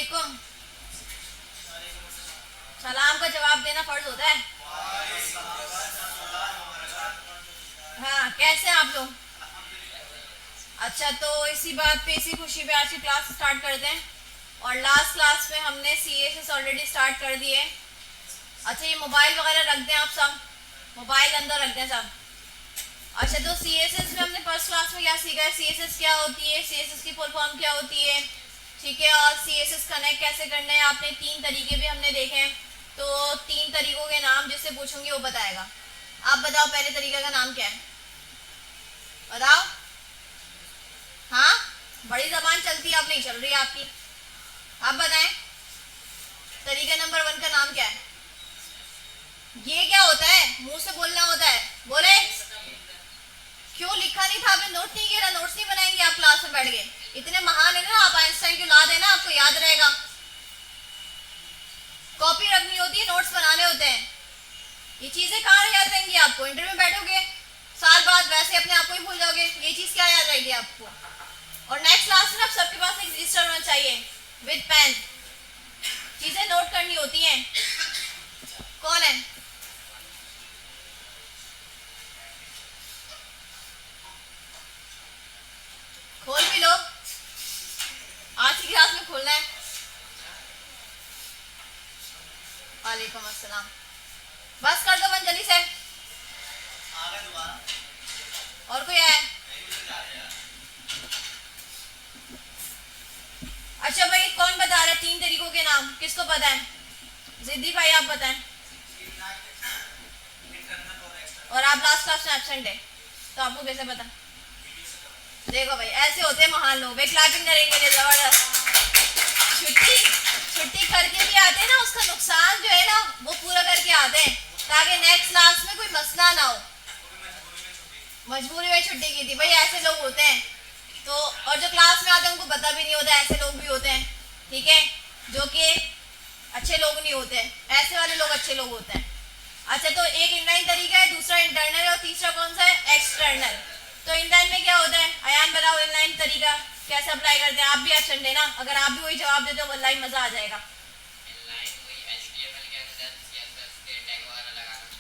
वालेकुम। सलाम का जवाब देना फर्ज होता है। हाँ, कैसे हैं आप लोग? अच्छा, तो इसी बात पे, इसी खुशी पे आज की क्लास स्टार्ट करते हैं। और लास्ट क्लास में हमने CSS ऑलरेडी स्टार्ट कर दिए। अच्छा, ये मोबाइल वगैरह रख दें आप सब, मोबाइल अंदर रख दें सब। अच्छा, तो CSS में हमने फर्स्ट क्लास में क्या सीखा है, CSS क्या होती है, CSS की फुल फॉर्म क्या होती है, ठीक है, और CSS कनेक्ट कैसे करना है। आपने 3 तरीके भी हमने देखे हैं, तो 3 तरीकों के नाम जिससे पूछूंगी वो बताएगा। आप बताओ पहले तरीके का नाम क्या है, बताओ। हाँ, बड़ी जबान चलती है, अब नहीं चल रही है आपकी। आप बताएं तरीका नंबर 1 का नाम क्या है। ये क्या होता है, मुंह से बोलना होता है, बोले। क्यों लिखा नहीं था आपने, नोट नहीं किया, नोट्स नहीं बनाएंगे आप क्लास में बैठ के? इतने महान है ना आप, आइंस्टाइन की औलाद है ना, आपको याद रहेगा। कॉपी रखनी होती है, नोट्स बनाने होते हैं। ये चीजें कहाँ याद रहेंगी आपको, इंटरव्यू में बैठोगे साल बाद वैसे अपने आप को ही भूल जाओगे। ये चीज क्या याद रहेगी आपको। और नेक्स्ट क्लास में आप सबके पास एक रजिस्टर होना चाहिए विद पेन, चीजें नोट करनी होती हैं। कौन है? खोल भी लो, आज की क्लास में खोलना है। वालेकुम अस्सलाम। बस कर दो बंद जल्दी से। और कोई है? अच्छा भाई, कौन बता रहा है 3 तरीकों के नाम, किसको पता है? जिद्दी भाई आप बताएं। और आप लास्ट क्लास में एब्सेंट है, तो आपको कैसे पता? देखो भाई, ऐसे होते हैं महान लोग। वे क्लैपिंग करेंगे जबरदस्त। छुट्टी करके भी आते हैं ना, उसका नुकसान जो है ना वो पूरा करके आते हैं, ताकि नेक्स्ट क्लास में कोई मसला ना हो। मजबूरी में छुट्टी की थी भाई, ऐसे लोग होते हैं। तो और जो क्लास में आते हैं उनको पता भी नहीं होता, ऐसे लोग भी होते हैं, ठीक है, जो कि अच्छे लोग नहीं होते, ऐसे वाले लोग अच्छे लोग होते हैं। अच्छा, तो एक इनलाइन तरीका है, दूसरा इंटरनल है, और तीसरा कौन सा है, एक्सटर्नल। तो इनलाइन में क्या होता है, अयान बताओ इनलाइन तरीका कैसे अप्लाई करते हैं। आप भी एब्सेंट है ना, अगर आप भी वही जवाब देते हो वल्लाही मजा आ जाएगा।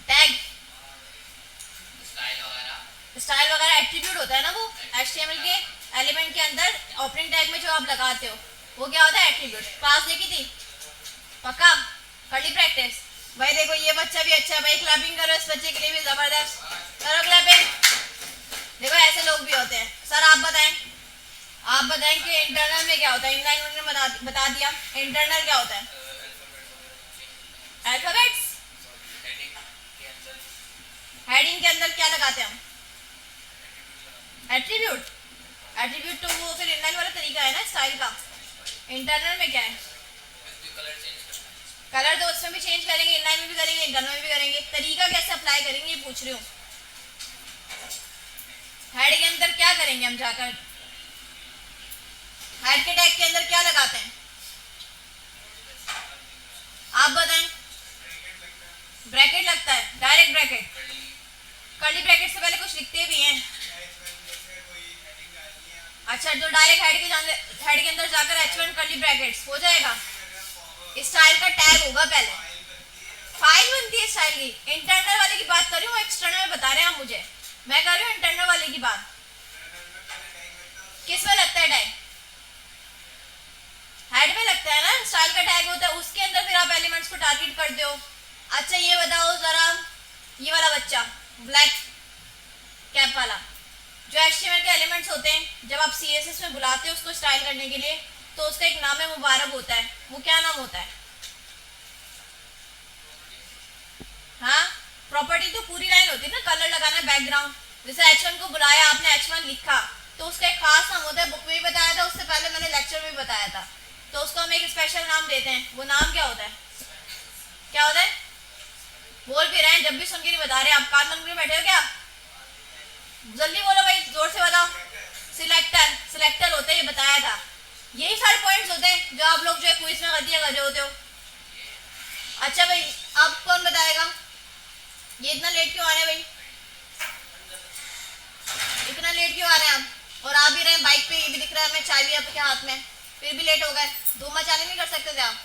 टैग, स्टाइल वगैरह एट्रीब्यूट होता है ना, वो HTML के एलिमेंट के अंदर ओपनिंग टैग में जो आप लगाते हो वो क्या होता है, एट्रीब्यूट। क्लास देखी थी पक्का, कर ली प्रैक्टिस। भाई देखो ये बच्चा भी अच्छा है भाई, क्लैपिंग करो इस बच्चे के लिए भी, जबरदस्त करो क्लैपिंग। देखो ऐसे लोग भी होते हैं। सर आप बताएं, आप बताएं कि इंटरनल में क्या होता है। इनलाइन उन्होंने बता दिया, इंटरनल क्या होता है। अल्फाबेट्स, हेडिंग के अंदर क्या लगाते हैं हम, एट्रीब्यूट। एट्रीब्यूट तो वो फिर इनलाइन वाला तरीका है ना स्टाइल का। इंटरनल में क्या है, कलर तो उसमें भी चेंज करेंगे, इनलाइन में भी करेंगे, इंटरनल में भी करेंगे। तरीका कैसे अप्लाई करेंगे ये पूछ रही हूँ। हेड के अंदर क्या करेंगे हम जाकर, हेड के टैग के अंदर क्या लगाते हैं, आप बताएं। ब्रैकेट लगता है, डायरेक्ट ब्रैकेट, कर्ली ब्रैकेट से पहले कुछ लिखते भी हैं। अच्छा, तो डायरेक्ट हेड के अंदर जाकर H1 कर्ली ब्रैकेट्स हो जाएगा। स्टाइल का टैग होगा पहले, फाइल बनती है स्टाइल की। इंटरनल वाले की बात कर रही हूँ, एक्सटर्नल बता रहे हैं आप मुझे, मैं कर रही हूँ इंटरनल वाले की बात। किस में लगता है टैग, हेड में लगता है ना, स्टाइल का टैग होता है, उसके अंदर फिर आप एलिमेंट्स को टारगेट करते हो। अच्छा ये बताओ जरा, ये वाला बच्चा ब्लैक कैप वाला, जो HTML के एलिमेंट्स होते हैं जब आप CSS में बुलाते हो उसको स्टाइल करने के लिए, तो उसका एक नाम है मुबारक होता है, वो क्या नाम होता है। हाँ, प्रॉपर्टी तो पूरी लाइन होती है ना, कलर लगाना, बैकग्राउंड। जैसे H1 को बुलाया आपने, H1 लिखा, तो उसका एक खास नाम होता है, बुक में भी बताया था, उससे पहले मैंने लेक्चर में भी बताया था। तो उसको हम एक स्पेशल नाम देते हैं, वो नाम क्या होता है, क्या होता है। बोल भी रहे हैं, जब भी सुन के नहीं बता रहे आप, कान बंद करके बैठे हो क्या, जल्दी बोलो भाई, जोर से बताओ। सिलेक्टर, सिलेक्टर होते हैं, ये बताया था। यही सारे पॉइंट्स होते हैं जो आप लोग जो है क्विज में गलतियां कर रहे होते हो। अच्छा भाई, अब कौन बताएगा, ये इतना लेट क्यों आ रहे हैं भाई, इतना लेट क्यों आ रहे हैं आप। और आ भी रहे हैं बाइक पे, ये भी दिख रहा है हमें, चाय भी आपके हाथ में। फिर भी लेट हो गए, धूम मचाने नहीं कर सकते थे आप?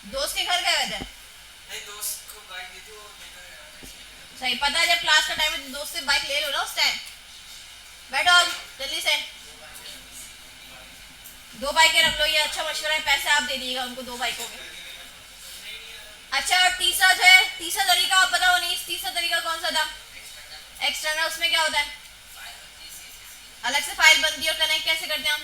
दोस्त के घर गए हुए थे? नहीं, दोस्त को बाइक दी थी, वो लेकर गया। सही, पता है जब क्लास का टाइम है तो दोस्त से बाइक ले लो ना उस टाइम। बैठो अब जल्दी से, 2 बाइकें रख लो, ये अच्छा मशवरा है, पैसे आप दे दीजिएगा उनको 2 बाइकों के। अच्छा, और तीसरा जो है, तीसरा तरीका आप बताओ नहीं, तीसरा तरीका कौन सा था? एक्सटर्नल, उसमें क्या होता है? अलग से फाइल बनती है और कनेक्ट कैसे करते हैं हम?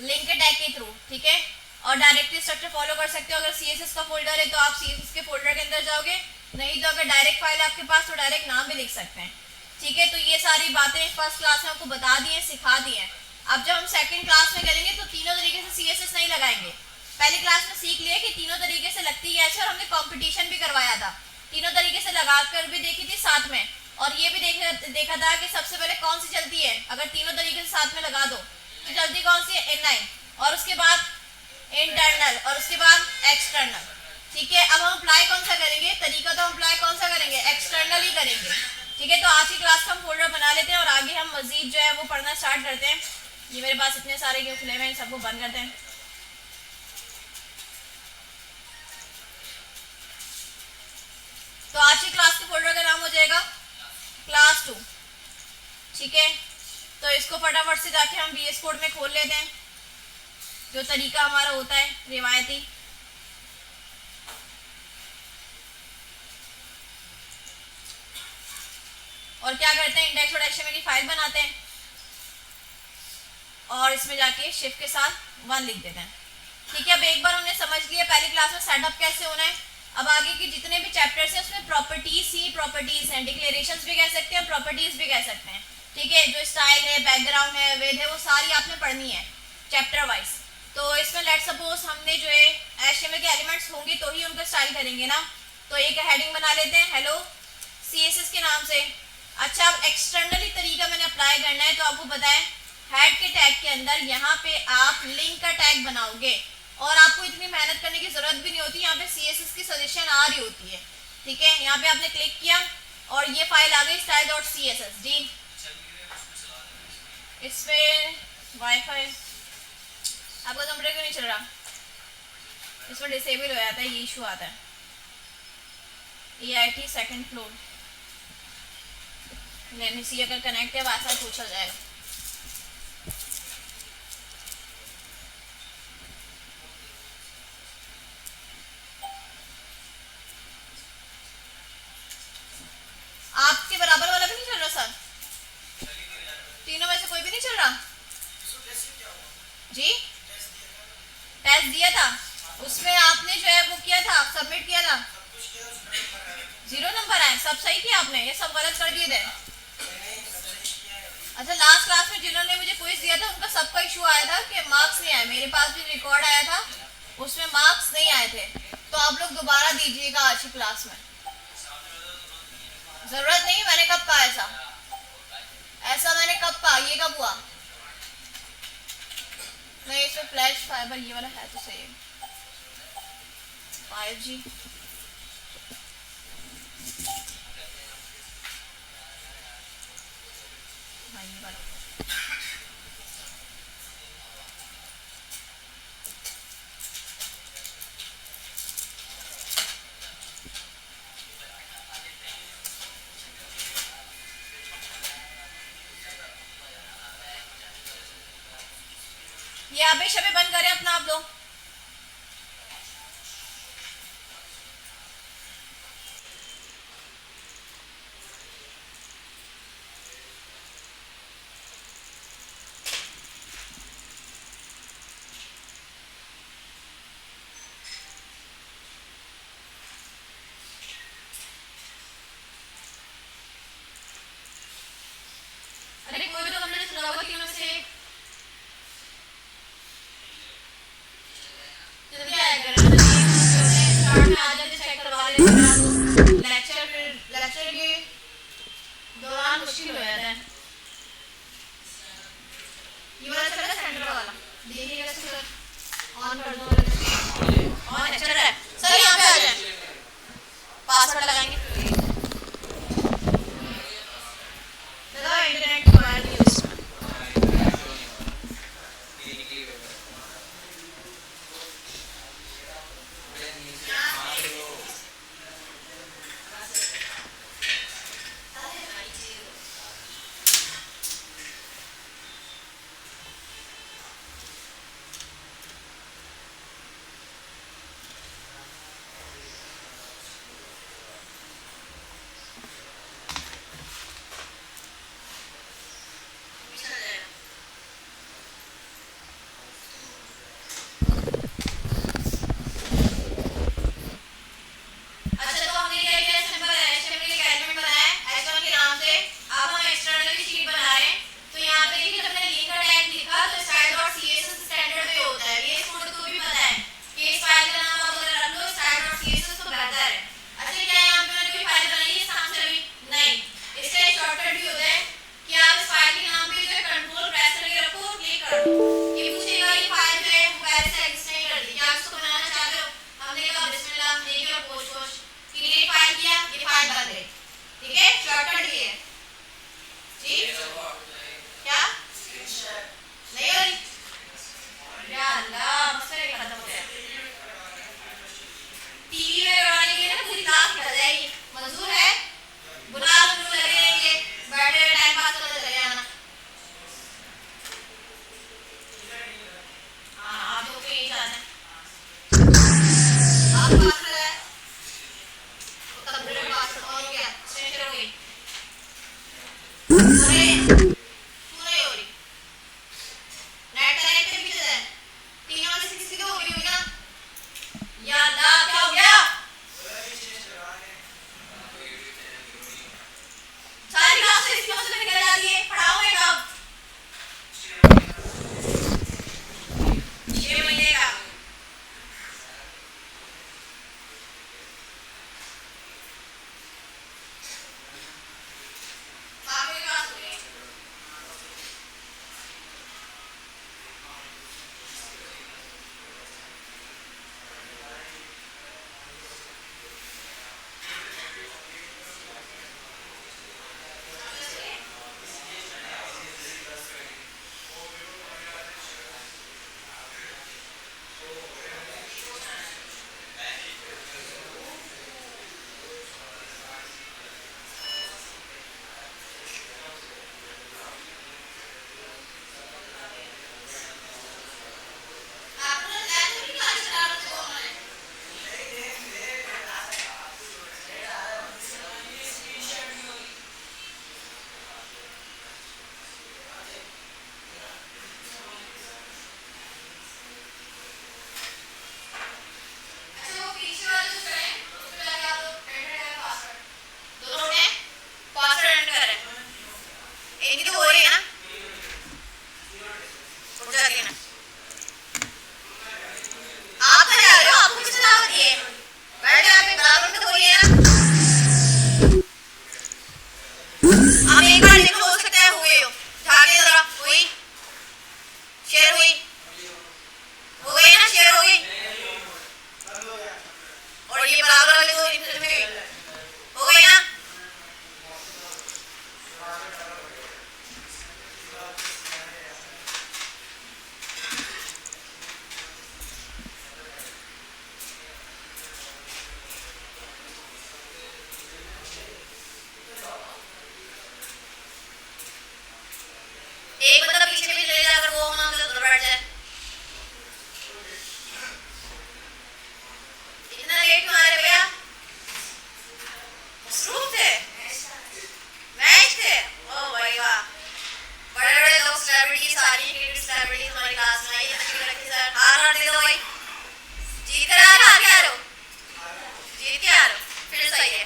लिंक टैग के थ्रू, ठीक है। और डायरेक्टरी स्ट्रक्चर फॉलो कर सकते हो, अगर सीएसएस का फोल्डर है तो आप सीएसएस के फोल्डर के अंदर जाओगे, नहीं तो अगर डायरेक्ट फाइल है आपके पास तो डायरेक्ट नाम भी लिख सकते हैं, ठीक है। तो ये सारी बातें फर्स्ट क्लास में आपको बता दी हैं, सिखा दी हैं। अब जब हम सेकंड क्लास में करेंगे तो तीनों तरीके से सीएसएस नहीं लगाएंगे। पहली क्लास में सीख लिए कि तीनों तरीके से लगती कैसे, और हमने कंपटीशन भी करवाया था, तीनों तरीके से लगाकर भी देखी थी साथ में, और ये भी देखा था कि सबसे पहले कौन सी चलती है, अगर तीनों तरीके से साथ में लगा दो तो जल्दी कौन सी है? N9, और उसके बाद इंटरनल, और उसके बाद एक्सटर्नल, ठीक है। अब हम अप्लाई कौन सा करेंगे? तरीका तो हम अप्लाई कौन सा करेंगे? एक्सटर्नल ही करेंगे, ठीक है। तो आज की क्लास का हम फोल्डर बना लेते हैं और आगे हम मजीद जो है वो पढ़ना स्टार्ट करते हैं। ये मेरे पास इतने सारे क्यों खुले हुए हैं, सबको बंद करते हैं। तो आज की क्लास के फोल्डर का नाम हो जाएगा क्लास 2, ठीक है। तो इसको फटाफट से जाके हम VS कोड में खोल लेते हैं, जो तरीका हमारा होता है रिवायती। और क्या करते हैं, इंडेक्स डॉट एचटीएमएल की फाइल बनाते हैं और इसमें जाके शिफ्ट के साथ 1 लिख देते हैं, ठीक है। अब एक बार हमने समझ लिया पहली क्लास में सेटअप कैसे होना है। अब आगे की जितने भी चैप्टर्स हैं उसमें प्रॉपर्टीज ही प्रॉपर्टीज हैं, डिक्लेरेशंस भी कह सकते हैं, प्रॉपर्टीज भी कह सकते हैं, ठीक है। जो स्टाइल है, बैकग्राउंड है, विद है, वो सारी आपने पढ़नी है चैप्टर वाइज। तो इसमें लेट सपोज हमने जो है एचटीएमएल के एलिमेंट्स होंगे तो ही उनका स्टाइल करेंगे ना, तो एक हेडिंग बना लेते हैं हेलो सीएसएस के नाम से। अच्छा, अब एक्सटर्नली तरीका मैंने अप्लाई करना है, तो आपको पता है हेड के टैग के अंदर यहाँ पे आप लिंक का टैग बनाओगे और आपको इतनी मेहनत करने की जरूरत भी नहीं होती, यहाँ पे सीएसएस की सजेशन आ रही होती है, ठीक है। यहाँ पे आपने क्लिक किया और ये फाइल आ गई style.css जी। इस पे वाईफाई आपका कंप्यूटर क्यों नहीं चल रहा? इस पर डिसेबल हो जाता है, ये इशू आता है। EIT second floor, let me see अगर कनेक्ट है वाईफाई तो चल जाएगा। आपके बराबर वाला भी नहीं चल रहा सर? तीनों में से कोई भी नहीं चल रहा जी? टेस्ट दिया था, उसमें आपने जो है वो किया था, सबमिट किया था, 0 नंबर आए, सब सही किया आपने, ये सब गलत कर दिए थे। अच्छा, लास्ट क्लास में जिन्होंने मुझे क्विज दिया था उनका सबका इशू आया था कि मार्क्स नहीं आए, मेरे पास भी रिकॉर्ड आया था, उसमें मार्क्स नहीं आए थे। तो आप लोग दोबारा दीजिएगा आज की क्लास में, जरूरत नहीं। मैंने कब कहा ऐसा? ऐसा मैंने कब कहा? ये कब हुआ? नहीं, इसमें फ्लैश फाइबर ये वाला है तो सही है, 5G। हाँ, ये वाला ये अभी शबे बंद करें अपना आप लोग। अरे कोई भी तो हमने सुना होगा तीनों में से एक। जल्दी आया करें ना, स्टार्ट में आ जाते, चेक करवा लेते, लेक्चर के दौरान मुश्किल हो जाता है। ये वाला चल रहा है, सेंटर वाला देखिएगा सर, ऑन कर दो, ऑन चल रहा है सर। यहाँ पे आ जाए, पासवर्ड लगाएंगे इंटरनेट की वायर यूज। कर दो। ये पूछेगा ये फाइल जो है वो पहले से एग्जिस्ट नहीं करती, क्या इसको बनाना चाहते हो? हमने कहा बिस्मिल्लाह, देखिए और पोस्ट पोस्ट क्रिएट फाइल किया, ये फाइल बन गई। ठीक है, शॉर्टकट ये है जी। क्या नहीं हो रही? या अल्लाह, मसला ही खत्म हो गया। टीवी में लगाने के लिए ना पूरी क्लास निकल जाएगी। मंजूर है? बुला लो, लगे रहेंगे, बैठे हुए टाइम पास करते चले जाना। हाँ, आप लोग को यही चाहते हैं। आपका पासवर्ड है? वो कंप्यूटर पासवर्ड और क्या? स्ट्रेंजर हो गई। अरे, क्यों नहीं हो रही? नेट कनेक्ट है पीछे से। तीनों में से किसी की हो गई होगी ना? या अल्लाह, क्या हो गया? सारी क्लास तो इसकी वजह से निकल जाती है। पढ़ाओगे कब? 6 महीने का। आपकी क्लास हो गई। आपने लैपटॉप की क्लास चला रहे थे ऑनलाइन? अच्छा, वो पीछे वाले जो है उसमें लगे आप लोग एंटर करें पासवर्ड। दोनों ने पासवर्ड एंटर करें। इनकी तो हो रही है ना? उठ जाती है ना? आप कहाँ जा रहे हो? आपको किसने दावत दी है? बैठ जाओ, आप दावत तो हुई है ना? आप एक बार देखो, हो सकता है हुए हो। झाके जरा, हुई? शेयर हुई? हो गई ना? शेयर हो गई? और ये बराबर वाले दो इनसे भी हो गई ना? एक बंदा पीछे भी चले जाकर वो वहां पे उधर बैठ जाए। इतना लेट क्यों आ रहे भैया? मसरूफ थे? मैच थे? ओ भाई वाह, बड़े बड़े लोग, सेलिब्रिटी, सारी क्रिकेट सेलिब्रिटी हमारी क्लास में आई है। तकरीर रखी सर, हार दे दो भाई। जीत कर आ रहे हो, हार के आ रहे हो? जीत के आ रहे हो, फिर सही है।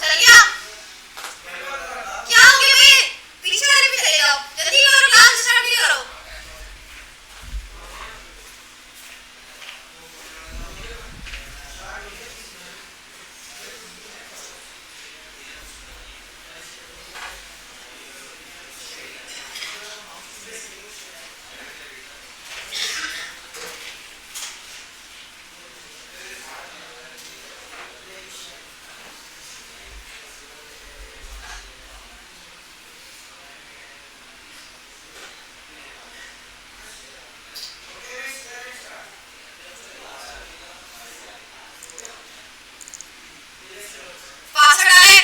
चल गया? क्या हो गया भाई? पीछे वाले पे चले जाओ, जल्दी करो, क्लास स्टार्ट भी करो। पासवर्ड आए?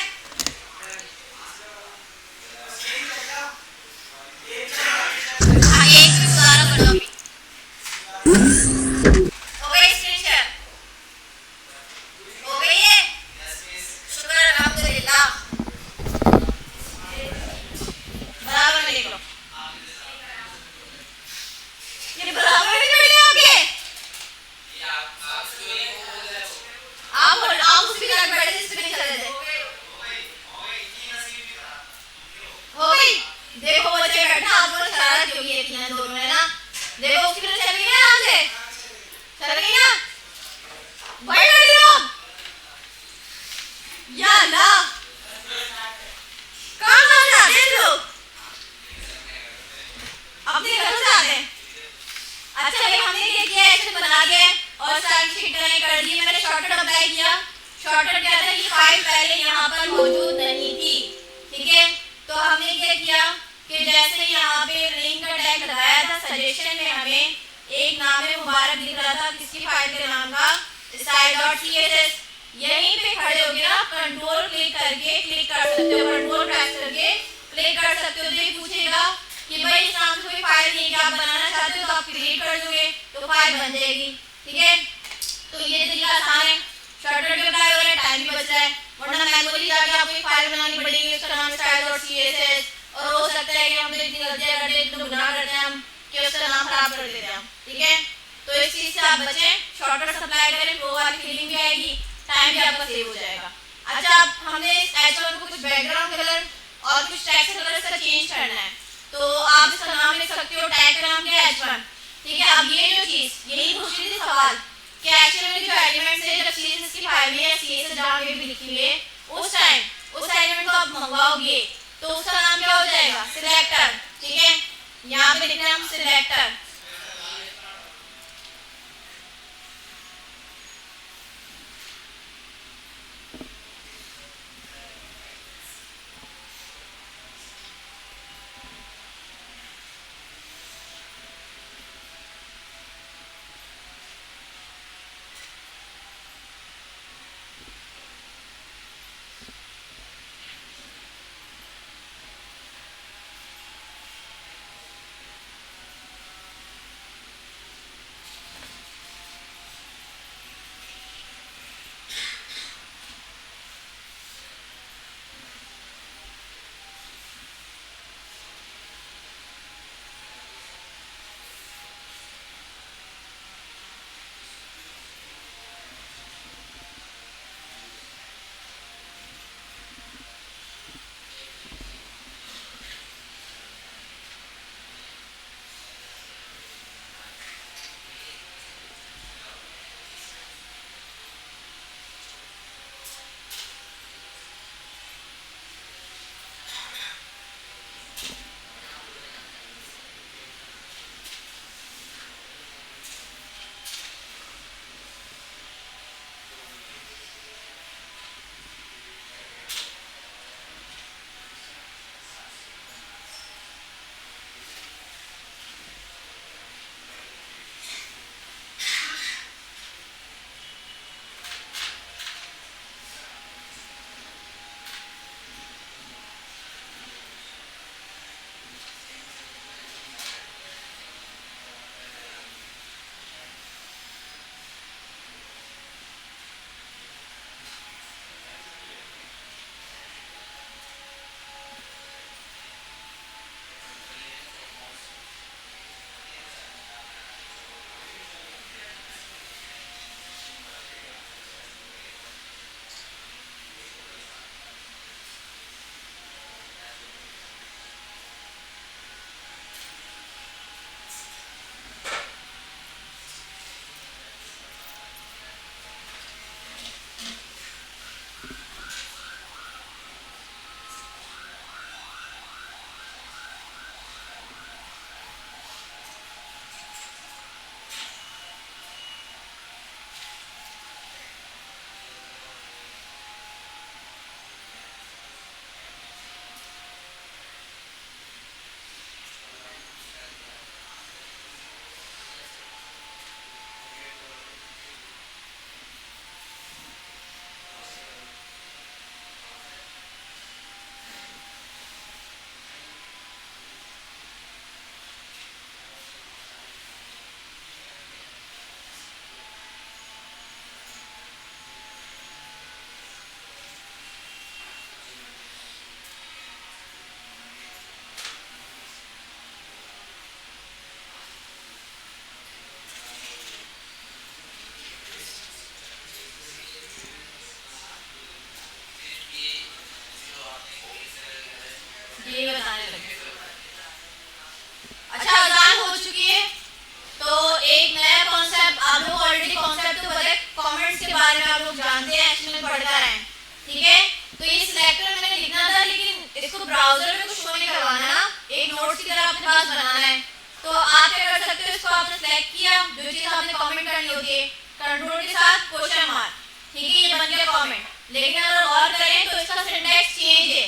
हाँ, एक भी उदाहरण करो अभी। हो गई स्क्रीन शेयर? हो गई है? शुक्र अल्हम्दुलिल्लाह। बराबर में लिख लो। ये बराबर में क्यों लिखे आगे? आप उसी के साथ बैठे थे, इस पे नहीं चले थे। हो गई? देखो बच्चे बैठा, आप लोग शरारत की होगी यकीनन दोनों ने ना। देखो उसकी तरफ चल गई ना, आराम से चल गई ना? बैठ बैठ लोग। या अल्लाह, कहाँ कहाँ जाते हैं लोग? फाइल पहले यहाँ पर मौजूद नहीं थी। ठीक है, तो हमने क्या किया कि जैसे यहाँ पे लिंक का टैग लगाया था, सजेशन में हमें एक नाम मुबारक दिख रहा था, किसकी फाइल के नाम का, style.css। यहीं पे खड़े हो गया, कंट्रोल क्लिक करके क्लिक कर सकते हो, कंट्रोल प्रेस करके क्लिक कर सकते हो। तो ये पूछेगा कि भाई इस नाम से कोई फाइल नहीं है, आप बनाना चाहते हो तो आप क्रिएट कर दोगे तो फाइल बन जाएगी। ठीक है, तो ये तरीका आसान है, शॉर्टकट भी अप्लाई हो रहा है, टाइम भी बच रहा है, वरना मैनुअली जाके आपको एक फाइल बनानी पड़ेगी, उसका नाम style.css, और हो सकता है कि हम तो इतनी गलतियां करते हैं, इतना गुनाह करते हैं हम कि उसका नाम खराब कर देते हैं। ठीक है, तो इस चीज से आप बचें, शॉर्टकट अप्लाई करें, फ्लो वाली फीलिंग भी आएगी, टाइम भी आपका सेव हो जाएगा। अच्छा, अब हमने H1 को कुछ बैकग्राउंड कलर और कुछ टेक्स्ट कलर इसका चेंज करना है, तो आप इसका नाम लिख सकते हो, टैग का नाम क्या है, H1। ठीक है, अब ये जो चीज यही पूछ रही थी सवाल कि एक्चुअली में जो एलिमेंट्स है, जब CSS की फाइल में या CSS जहाँ पे भी लिखी हुई है, उस टाइम उस एलिमेंट को आप मंगवाओगे तो उसका नाम क्या हो जाएगा, सिलेक्टर। ठीक है, यहाँ पे लिखना है हम सिलेक्टर। कंट्रोल के साथ क्वेश्चन मार्क। ठीक है, ये बन गया कमेंट। लेकिन अगर गौर करें तो इसका सिंटैक्स चेंज है।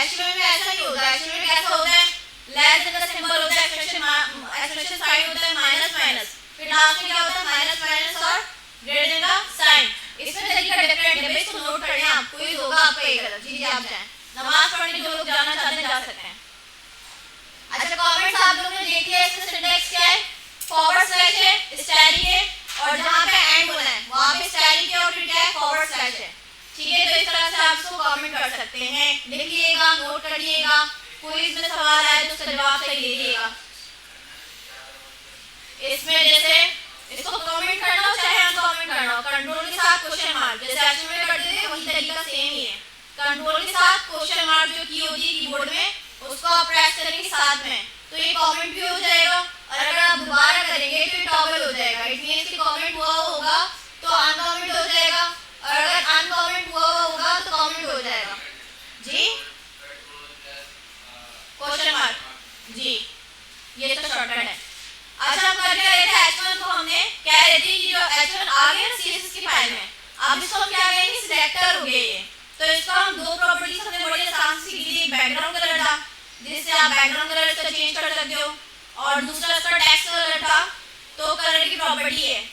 HTML में ऐसा नहीं होता। HTML में कैसा होता है, लेस देन का सिंबल होता है, एक्सक्लेमेशन साइन होता है, माइनस माइनस, फिर लास्ट में क्या होता है, माइनस माइनस और ग्रेटर देन का साइन। इसमें तरीका डिफरेंट है, इसको नोट कर लें आप, कोई होगा आपका एक गलत। जी जी आप जाएं, नमाज पढ़ने जो लोग जाना चाहते हैं जा सकते हैं। अच्छा कमेंट्स आप लोगों ने देख लिया, इसका सिंटैक्स क्या है, फॉरवर्ड स्लैश है, स्टैटिक है, और जहाँ पे एंड होना है वहाँ पे स्टैटिक है और फिर क्या है, फॉरवर्ड स्लैश है। ठीक है, तो इस तरह से आप इसको कमेंट कर सकते हैं, लिख लीजिएगा, नोट कर लीजिएगा, कोई इसमें सवाल आए तो उसका जवाब सही दे दीजिएगा। इसमें जैसे इसको कमेंट करना हो चाहे अनकमेंट करना हो, कंट्रोल के साथ क्वेश्चन मार्क, जैसे HTML में करते थे वही तरीका सेम ही है। कंट्रोल के साथ क्वेश्चन मार्क जो की होती है कीबोर्ड में, उसको आप प्रेस करेंगे साथ में, तो ये कमेंट भी हो जाएगा, और अगर आप दोबारा करेंगे तो ये टॉगल हो जाएगा। इट मींस कि कमेंट हुआ होगा तो अनकमेंट हो जाएगा, और अगर अनकमेंट हुआ होगा तो कमेंट हो जाएगा। जी क्वेश्चन मार्क, जी ये तो शॉर्टकट है। अच्छा हम कर रहे थे H1 को, हमने कह रहे थे कि जो H1 आ गया CSS की फाइल में, अब इसको हम क्या करेंगे, सिलेक्टर हो गया ये, तो इसका हम दो प्रॉपर्टीज हमने बड़ी आसान से सीखी थी, एक बैकग्राउंड कलर था जिससे आप बैकग्राउंड कलर इसका चेंज कर सकते हो, और दूसरा इसका टेक्स्ट कलर था, तो कलर की प्रॉपर्टी है।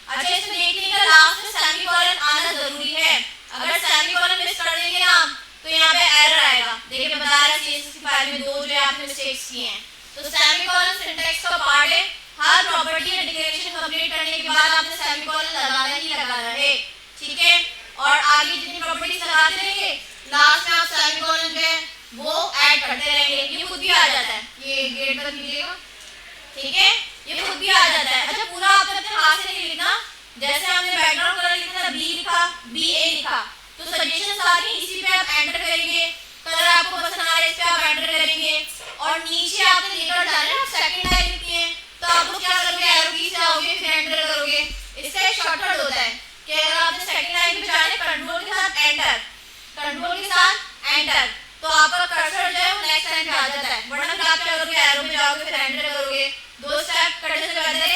अच्छा इसमें देख लीजिएगा लास्ट में सेमीकोलन आना जरूरी है, अगर सेमीकोलन मिस कर देंगे ना तो यहाँ पे एरर आएगा। देखिए बता रहा है CSS की फाइल में दो जो है आपने मिस्टेक्स किए हैं, तो सेमीकोलन सिंटैक्स का पार्ट है। हर प्रॉपर्टी या डिक्लेरेशन कंप्लीट करने के बाद आपने सेमीकोलन लगाना ही लगाना है, ठीक है, और आगे जितनी प्रॉपर्टीज लगाते रहेंगे लास्ट में आप सेमीकोलन जो है वो ऐड करते रहेंगे, ये खुद भी आ जाता है, ये गेट पर कीजिएगा, ठीक है, ये खुद भी आ जाता है। अच्छा पूरा आपने अपने हाथ से नहीं लिखना, जैसे हमने बैकग्राउंड कलर लिखा था, बी लिखा, BA लिखा, तो सजेशंस आ रही इसी पे आप एंटर करेंगे, कलर आपको पसंद आ रहा है इस पे आप एंटर करेंगे, और नीचे आपने लेकर जाना है, सेकंड लाइन लिखी है तो आप लोग क्या करोगे, एरो की से आओगे फिर एंटर करोगे। इसका एक शॉर्टकट होता है कि अगर आपने सेकंड लाइन पे जाना है कंट्रोल के साथ एंटर, कंट्रोल के साथ एंटर, तो आपका कर्सर जो है वो नेक्स्ट लाइन पे आ जाता है, वरना फिर आप क्या करोगे, एरो पे जाओगे फिर एंटर करोगे, दो स्टेप करने से पहले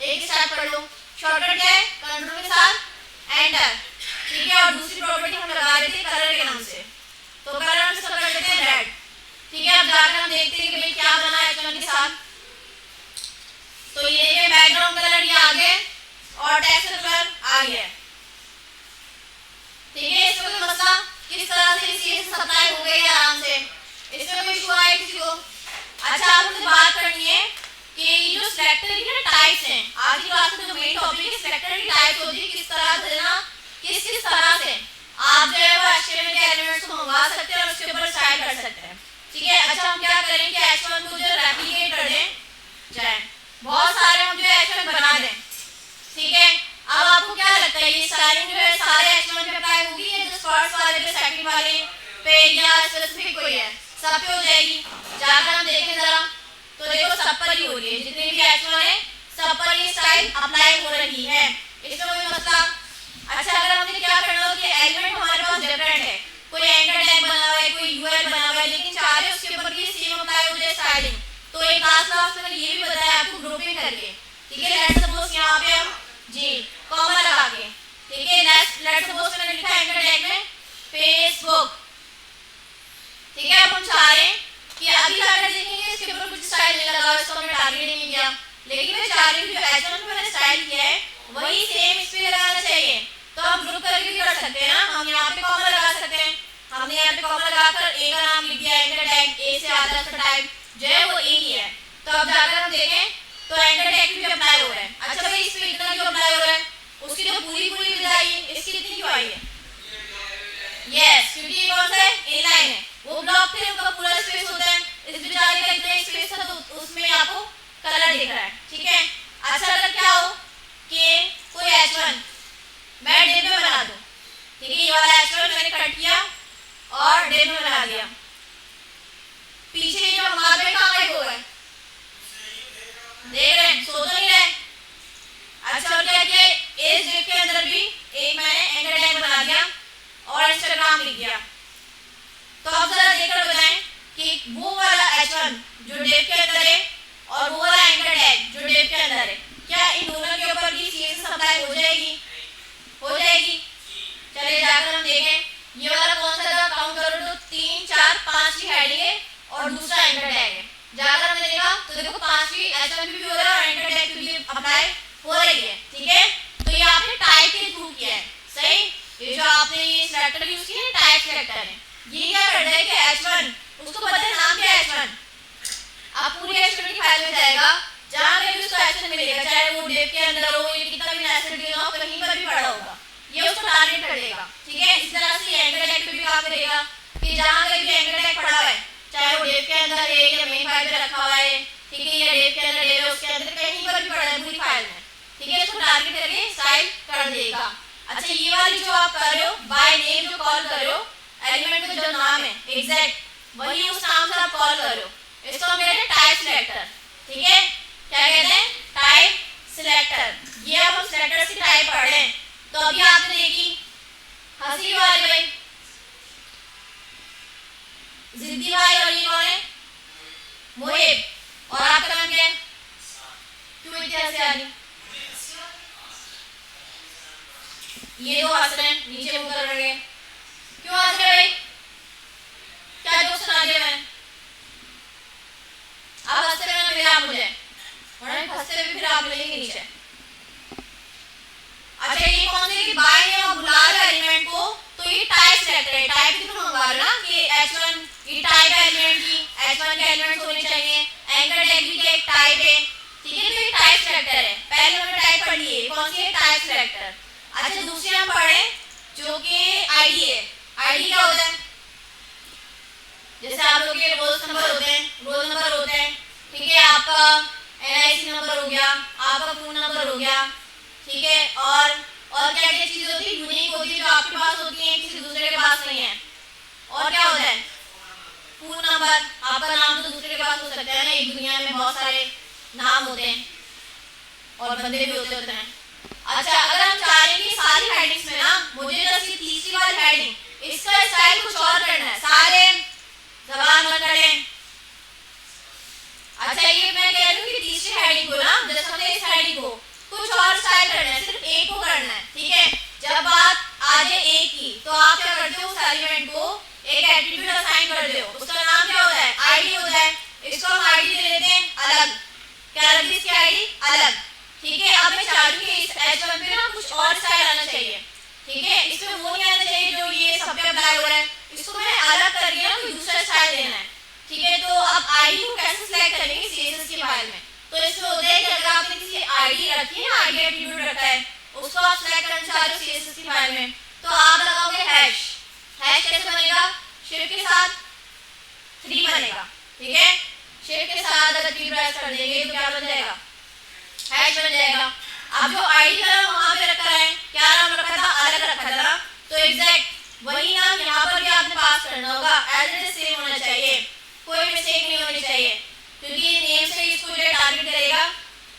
एक स्टेप कर लो। शॉर्टकट क्या है, कंट्रोल के साथ एंटर, ठीक है, और दूसरी प्रॉपर्टी हम लगा रहे थे कलर के नाम से, तो कलर हम इसका कर देते हैं रेड, ठीक है। अब जाकर हम देखते हैं कि भाई क्या बना है H1 के साथ, तो ये बैकग्राउंड कलर ये आ गए और टेक्स्ट कलर आ गया, ठीक है। इसमें कोई मसला, किस तरह से इसी सप्लाई हो गई है आराम से, इसमें कोई इशू आया किसी को? अच्छा आप मुझे बात करनी है कि ये जो सिलेक्टर की ना टाइप्स हैं, आज की क्लास में जो मेन टॉपिक है सिलेक्टर की टाइप्स होती है, किस तरह से ना किस तरह से आप जो है वो HTML के एलिमेंट्स को मंगवा सकते हैं और उसके ऊपर स्टाइल कर सकते हैं, ठीक है। अच्छा हम क्या करें कि H1 को जो रेप्लिकेट कर दें जाए, बहुत सारे हम जो H1 बना दें, ठीक है। अब आपको क्या लगता है ये स्टाइलिंग जो है सारे H1 पे अप्लाई होगी या जो फर्स्ट वाले पे, सेकंड वाले पे, या स्पेसिफिक कोई है, सब पे हो जाएगी? जाकर हम देखें जरा, तो देखो सब पर ही हो रही है, जितने भी H1 है सब पर ये स्टाइल अप्लाई हो रही है, इसमें कोई मसला? अच्छा अगर हमने क्या करना हो कि एलिमेंट हमारे पास डिफरेंट है, कोई एंकर टैग बना हुआ है, कोई URL बना हुआ है, लेकिन चाह रहे उसके ऊपर भी सेम अप्लाई हो जाए स्टाइलिंग, तो एक क्लास में ये भी बताया आपको ग्रुपिंग करके, ठीक है। लेट्स सपोज यहाँ पे हम जी कॉमा लगा के, ठीक है, लेट्स सपोज मैंने लिखा एंकर टैग में फेसबुक, ठीक है। अब हम चाह रहे हैं कि अभी जाकर देखेंगे इसके ऊपर कुछ स्टाइल नहीं लगा, इसको हमने टारगेट नहीं किया, लेकिन मैं चाह रही हूँ जो H1 पे मैंने स्टाइल किया है वही सेम इस पे लगाना चाहिए, तो हम ग्रुप करके भी कर सकते हैं ना, हम यहाँ पे कॉमा लगा सकते हैं, हमने यहाँ पे कॉमा लगाकर ए का नाम लिख दिया, एंकर टैग ए से आता है, उसका टाइप जो है वो ए ही है, तो अब जाकर हम देखें तो एंकर टैग भी अप्लाई हो रहा है। अच्छा भाई इस पे इतना क्यों अप्लाई हो रहा है, उसकी तो पूरी विदाई है, इसकी कितनी क्यों आई है? यस क्योंकि ये कौन सा है, इनलाइन है, वो ब्लॉक थे उनका पूरा स्पेस होता है, इस बेचारे का इतना स्पेस था तो उसमें आपको कलर दिख रहा है, ठीक है। अच्छा अगर क्या हो कि कोई H1 मैं डिव में बना दूं, ठीक है, ये वाला H1 मैंने कट किया और डिव में बना दिया, पीछे जो हमारे कहाँ है वो है, देख रहे हैं, सो तो नहीं रहे। अच्छा और क्या किया, इस डिव के अंदर भी एक मैंने एंकर टैग बना दिया और इंस्टाग्राम लिख दिया, तो अब जरा देखकर बताएं कि वो वाला H1 जो डिव के अंदर है और वो वाला एंकर टैग जो डिव के अंदर है, क्या इन दोनों के ऊपर भी CSS अप्लाई हो जाएगी? हो जाएगी। चलिए जाकर हम देखें पांचवी हेडिंग है और दूसरा एंकर टैग है। जाकर हमने देखा तो देखो पांचवी H1 पे भी हो रहा है और एंकर टैग पे भी अप्लाई हो रही है, ठीक है। तो ये आपने टाइप के थ्रू किया है, सही। ये जो आपने ये सिलेक्टर यूज किया है टाइप सिलेक्टर है। ये क्या करता है कि H1 उसको पता है नाम क्या है H1, आप पूरी HTML की फाइल में जाएगा जहां पे भी उसको H1 मिलेगा, चाहे वो डिव के अंदर हो या कितना भी नेस्टेड डिव हो, कहीं पर भी पड़ा होगा, ये उसको टारगेट कर देगा, ठीक है। इस तरह से एंकर टैग पे भी काम करेगा कि जहां कहीं भी एंकर टैग पड़ा हुआ है, चाहे वो डिव के अंदर है या मेन फाइल में रखा हुआ है, ठीक है, या डिव के अंदर डिव है उसके अंदर कहीं पर भी पड़ा है पूरी फाइल में, ठीक है, इसको टारगेट करके स्टाइल कर देगा। अच्छा, ये वाली जो आप कर रहे हो बाय नेम जो कॉल कर रहे हो, एलिमेंट का जो नाम है एग्जैक्ट वही उस नाम से आप कॉल कर रहे हो, इसको हम कहते हैं टाइप सिलेक्टर, ठीक है। क्या कहते हैं? Type selector. ये अब हम सिलेक्टर की टाइप पढ़ रहे हैं। तो अभी आपने देखी हंसी वाली भाई, जिद्दी भाई, और ये कौन है? मोहिब। और आपका नाम क्या है? क्यों इतनी हंसी आ रही? ये दो हंस रहे हैं, नीचे मुंह कर रहे हैं, क्यों हंस रहे भाई? क्या जोक सुना दिया मैंने? आप हंसते रहना फिर आप मुझे, वरना हंसते हुए फिर आप मिलेंगे नीचे। अच्छा, ये कौन सी कि बाय नेम आप बुला रहे एलिमेंट को, तो ये टाइप सिलेक्टर है। टाइप की तो मंगवा रहे ना कि H1 ये टाइप एलिमेंट की H1 के एलिमेंट्स होने चाहिए, एंकर टैग भी एक टाइप है, ठीक है। तो ये टाइप सिलेक्टर है। पहले हमने टाइप पढ़ ली है, कौन सी है? Type selector. अच्छा, दूसरी हम पढ़े जो कि आईडी है। आईडी क्या होता है? जैसे आप लोग के रोल नंबर होते हैं, रोल नंबर होते हैं, ठीक है, आपका NIC नंबर हो गया, आपका फोन नंबर हो गया, ठीक है, और क्या क्या चीज होती है? यूनिक होती है जो आपके पास होती है, किसी दूसरे के पास नहीं है। और क्या होता है? Phone number. आपका नाम तो दूसरे के पास हो सकता है ना, एक दुनिया में बहुत सारे नाम होते हैं और बंदे भी होते हैं। अच्छा, अगर हम चाह रहे हैं कि सारी हेडिंग्स में ना मुझे बस ये तीसरी वाली हेडिंग इसका स्टाइल कुछ और करना है, सारे जबान बंद कर लें। अच्छा, ये मैं कह रही हूँ कि तीसरी हेडिंग को ना, जैसे हमने इस हेडिंग को कुछ और स्टाइल करना है, सिर्फ एक को करना है, ठीक है। जब बात आ जाए एक की, तो आप क्या करते हो? उस एलिमेंट को एक एट्रीब्यूट असाइन कर दो, उसका नाम क्या होता है? आईडी होता है। इसको हम आईडी दे देते हैं अलग। क्या रख दी इसकी आईडी? अलग, ठीक है। अब मैं चाह रही हूँ कि इस H1 पे ना कुछ और स्टाइल आना चाहिए, ठीक है। इसमें वो नहीं आना चाहिए जो ये सब पे अप्लाई हो रहा है, इसको मैं अलग करके ना कोई दूसरा स्टाइल देना है, ठीक है। तो अब आईडी को कैसे सिलेक्ट करेंगे CSS की फाइल में? तो इसमें होता है कि अगर आपने किसी आईडी रखी है ना, आईडी एट्रीब्यूट रखा है, उसको आप सिलेक्ट करना चाह रहे हो CSS की फाइल में, तो आप लगाओगे हैश। हैश कैसे बनेगा? शिफ्ट के साथ 3 बनेगा, ठीक है। शिफ्ट के साथ अगर 3 प्रेस कर देंगे तो क्या बन जाएगा? हैश बन जाएगा। अब जो आईडी का नाम वहां पे रखा है, क्या नाम रखा था? अलग रखा था ना, तो एग्जैक्ट वही नाम यहाँ पर भी आपने पास करना होगा, एज इट इज सेम होना चाहिए, कोई मिस्टेक नहीं होनी चाहिए, क्योंकि ये नेम से इसको जो टारगेट करेगा,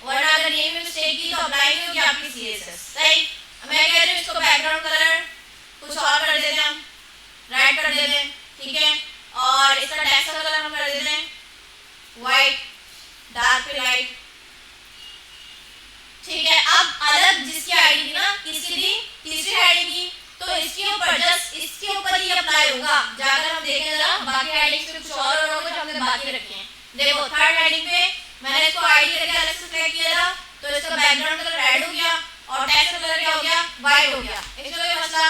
वरना अगर नेम में मिस्टेक की तो अप्लाई नहीं होगी आपकी CSS, सही। मैं कह रही हूँ इसको बैकग्राउंड कलर कुछ और कर देते हैं, हम रेड कर देते हैं, ठीक है, और इसका टेक्स्ट का कलर हम कर देते हैं व्हाइट, डार्क पे लाइट, ठीक है। अब अलग जिसकी आईडी ना, किसकी थी? तीसरी आईडी की, तो इसके ऊपर जस्ट इसके ऊपर ही अप्लाई होगा। जाकर हम देखें जरा बाकी हेडिंग्स पे कुछ और होगा जो हमने बाकी रखे हैं। देखो थर्ड हेडिंग पे मैंने इसको आईडी करके अलग से सिलेक्ट किया था, तो इसका बैकग्राउंड कलर रेड हो गया और टेक्स्ट कलर क्या हो गया? व्हाइट हो गया। इसमें कोई मसला?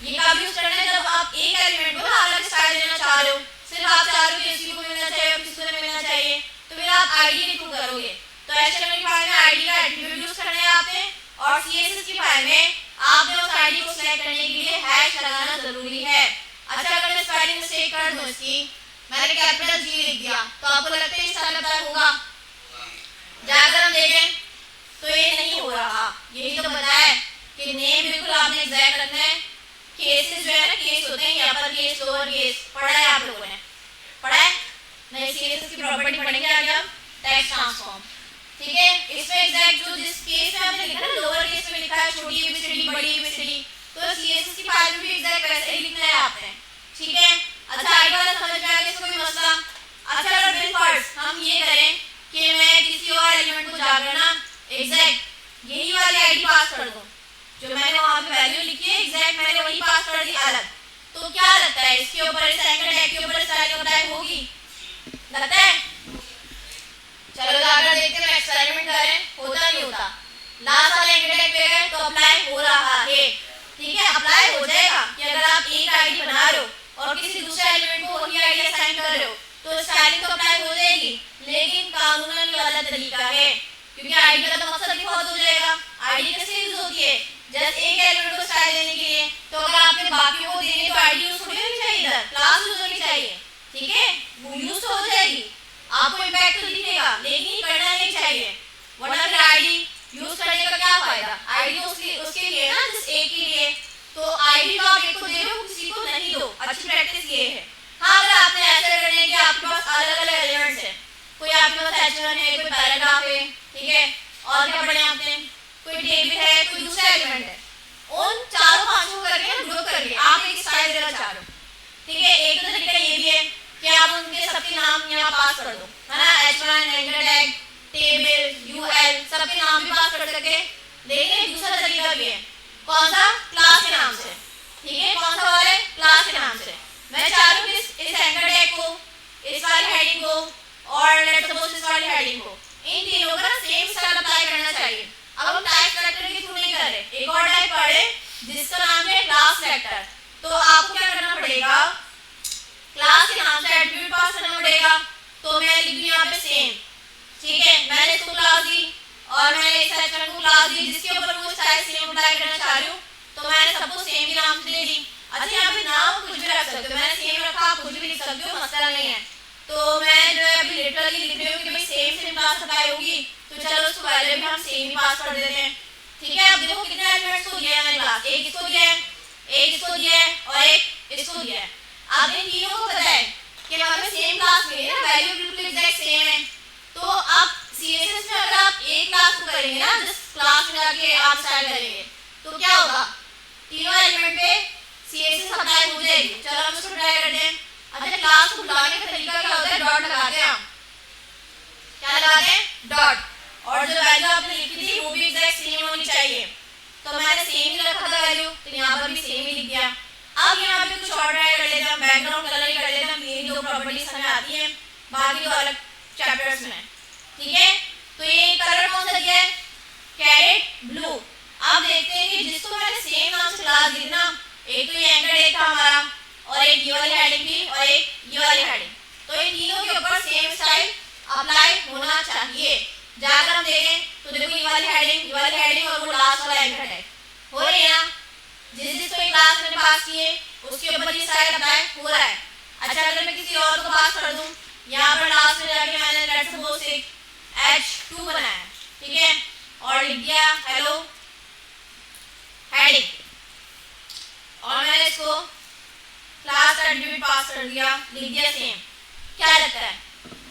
ये कब यूज करना है? जब आप एक एलिमेंट को ना अलग स्टाइल देना चाह रहे हो, सिर्फ आप चाह रहे हो कि इसी को मिलना चाहिए और किसी को नहीं मिलना चाहिए, तो फिर आप आईडी के थ्रू करोगे। तो HTML की फाइल में आईडी का एट्रीब्यूट यूज करना है आपने, और CSS की फाइल में आपने उस आईडी को सिलेक्ट करने के लिए हैश लगाना जरूरी है। अच्छा, अगर मैं स्पेलिंग मिस्टेक कर दूं इसकी, मैंने कैपिटल G लिख दिया, तो आपको लगता है इंशाल्लाह अप्लाई होगा? जाकर हम देखें तो ये नहीं हो रहा। यही तो बताया है कि नेम बिल्कुल आपने एग्जैक्ट रखना है। केसेस जो है ना, केस होते हैं, अपर केस, लोअर केस, पढ़ा है आप लोगों ने? पढ़ा है? नहीं, CSS की प्रॉपर्टी पढ़ेंगे आगे हम, टेक्स्ट ट्रांसफॉर्म, ठीक है। इसमें एग्जैक्ट जो जिस केस में आपने लिखा है, लोअर केस में लिखा है छोटी ABCD, बड़ी ABCD, तो CSS की फाइल में भी एग्जैक्ट वैसे ही लिखना है आपने, ठीक है। अच्छा, आईडी वाला समझ में आ गया? इसको कोई मसला? अच्छा, अगर बिलफर्स्ट हम ये करें कि मैं किसी और एलिमेंट को जाकर ना एग्जैक्ट यही वाली आईडी पास कर दूं, जो मैंने वहां पे वैल्यू लिखी है एग्जैक्ट मैंने वही पास कर दी अलग, तो क्या लगता है इसके ऊपर, इस एंकर टैग के ऊपर स्टाइलिंग अप्लाई होगी? लगता है? चलो जाकर देखते हैं, एक्सपेरिमेंट करें, होता नहीं होता। लास्ट वाले एंकर टैग पे गए तो अप्लाई हो रहा है, ठीक है, अप्लाई हो जाएगा कि अगर आप एक आईडी बना रहे हो और किसी दूसरे एलिमेंट को वही आईडी असाइन कर रहे हो तो स्टाइलिंग तो अप्लाई हो जाएगी, लेकिन कानूनन ये गलत तरीका है, क्योंकि आईडी का तो मकसद ही बहुत हो जाएगा। आईडी कैसे यूज होती है? जस्ट एक एलिमेंट को स्टाइल देने के लिए, तो अगर आपने बाकियों को देनी तो आईडी यूज थोड़ी होनी चाहिए, इधर क्लास यूज होनी चाहिए, ठीक है, वो यूज तो हो जाएगी, आपको इम्पैक्ट तो दिखेगा, लेकिन करना नहीं चाहिए, वरना फिर आईडी यूज करने का क्या फायदा? आईडी उसके लिए ना, जिस एक के लिए, तो आईडी तो आप एक को दे रहे हो, किसी को नहीं दो, अच्छी प्रैक्टिस ये है। हाँ, अगर आपने ऐसा करने की आपके पास अलग अलग एलिमेंट्स है, कोई आपके पास H1 है, कोई पैराग्राफ है, ठीक है, और क्या पढ़े आपने, कोई टेबल है, कोई दूसरा एलिमेंट है, उन चारों पांचों करके ना ग्रुप करके आप एक स्टाइल देना चाह रहे हो, ठीक है, एक तो तरीका ये भी है कि आप उनके सबके नाम यहाँ पास कर दो, है ना, H1, anchor tag, table, UL, सबके नाम भी पास कर सकते, लेकिन एक दूसरा तरीका भी है, कौन सा? क्लास के नाम से, ठीक है, कौन सा वाला? क्लास के नाम से। मैं चाह रही हूँ इस एंकर टैग को, इस वाली हेडिंग को और लेट्स सपोज इस वाली हेडिंग को, इन तीनों का सेम स्टाइल अप्लाई करना चाहिए। अब हम टाइप सेलेक्टर के थ्रू नहीं कर रहे, एक और टाइप पढ़े जिसका नाम है क्लास सेलेक्टर, तो आपको क्या करना पड़ेगा? क्लास के नाम से एट्रीब्यूट पास करना पड़ेगा, तो मैं लिख दूं यहाँ पे सेम, ठीक है, मैंने इसको क्लास दी और मैंने इस सेक्शन को क्लास दी जिसके ऊपर वो स्टाइल सेम अप्लाई करना चाह रही हूँ, तो मैंने सबको सेम के नाम से दे दी। अच्छा, यहाँ पे नाम कुछ भी रख सकते हो, मैंने सेम रखा, आप कुछ भी लिख सकते हो, मसला नहीं है। तो मैं जो है अभी लिटरली लिख रही हूँ कि भाई सेम क्लास अप्लाई होगी, तो चलो उसको पहले भी हम सेम ही पास कर देते हैं, ठीक है। अब देखो कितने एलिमेंट्स को दिया है मैंने क्लास, एक इसको दिया है, एक इसको दिया है और एक इसको दिया है। अब इन तीनों को पता है कि हमें सेम क्लास मिली है, वैल्यू बिल्कुल एग्जैक्ट सेम है, तो अब CSS में अगर आप एक क्लास को करेंगे ना, जिस क्लास में जाके आप स्टाइल करेंगे, तो क्या होगा? तीनों एलिमेंट पे CSS अप्लाई हो जाएगी। चलो हम इसको ट्राई करते हैं। अच्छा, क्लास को बुलाने का तरीका क्या होता है? डॉट लगाते हैं, क्या लगाते हैं? डॉट, और जो वैल्यू आपने लिखी थी वो भी एग्जैक्ट सेम होनी चाहिए, तो मैंने सेम ही रखा था वैल्यू, तो यहाँ पर भी सेम ही लिख दिया। अब यहाँ पे कुछ और ट्राई कर लेते हैं, बैकग्राउंड कलर ही कर लेते हैं, मेरी दो प्रॉपर्टीज हमें आती हैं, बाकी तो अलग चैप्टर्स में, ठीक है। तो ये कलर कौन सा दिया है? कैरेट ब्लू। अब देखते हैं कि जिसको मैंने सेम नाम से क्लास दी ना, एक तो ये एंकर टैग था हमारा, और एक ये वाली हेडिंग थी और एक ये वाली हेडिंग, तो इन तीनों के ऊपर सेम स्टाइल अप्लाई होना चाहिए। जाकर हम देखें तो देखो ये वाली हेडिंग और वो लास्ट वाला एंकर टैग हो रही है ना, जिसको एक क्लास मैंने पास किए उसके ऊपर ये स्टाइल अप्लाई हो रहा है। अच्छा, अगर मैं किसी और को पास कर दूं, यहाँ पर लास्ट में जाके मैंने लेट्स सपोज एक H2 बनाया, ठीक है, और लिख दिया हेलो हेडिंग, और मैंने इसको क्लास एट्रीब्यूट पास कर दिया, लिख दिया सेम, क्या लगता है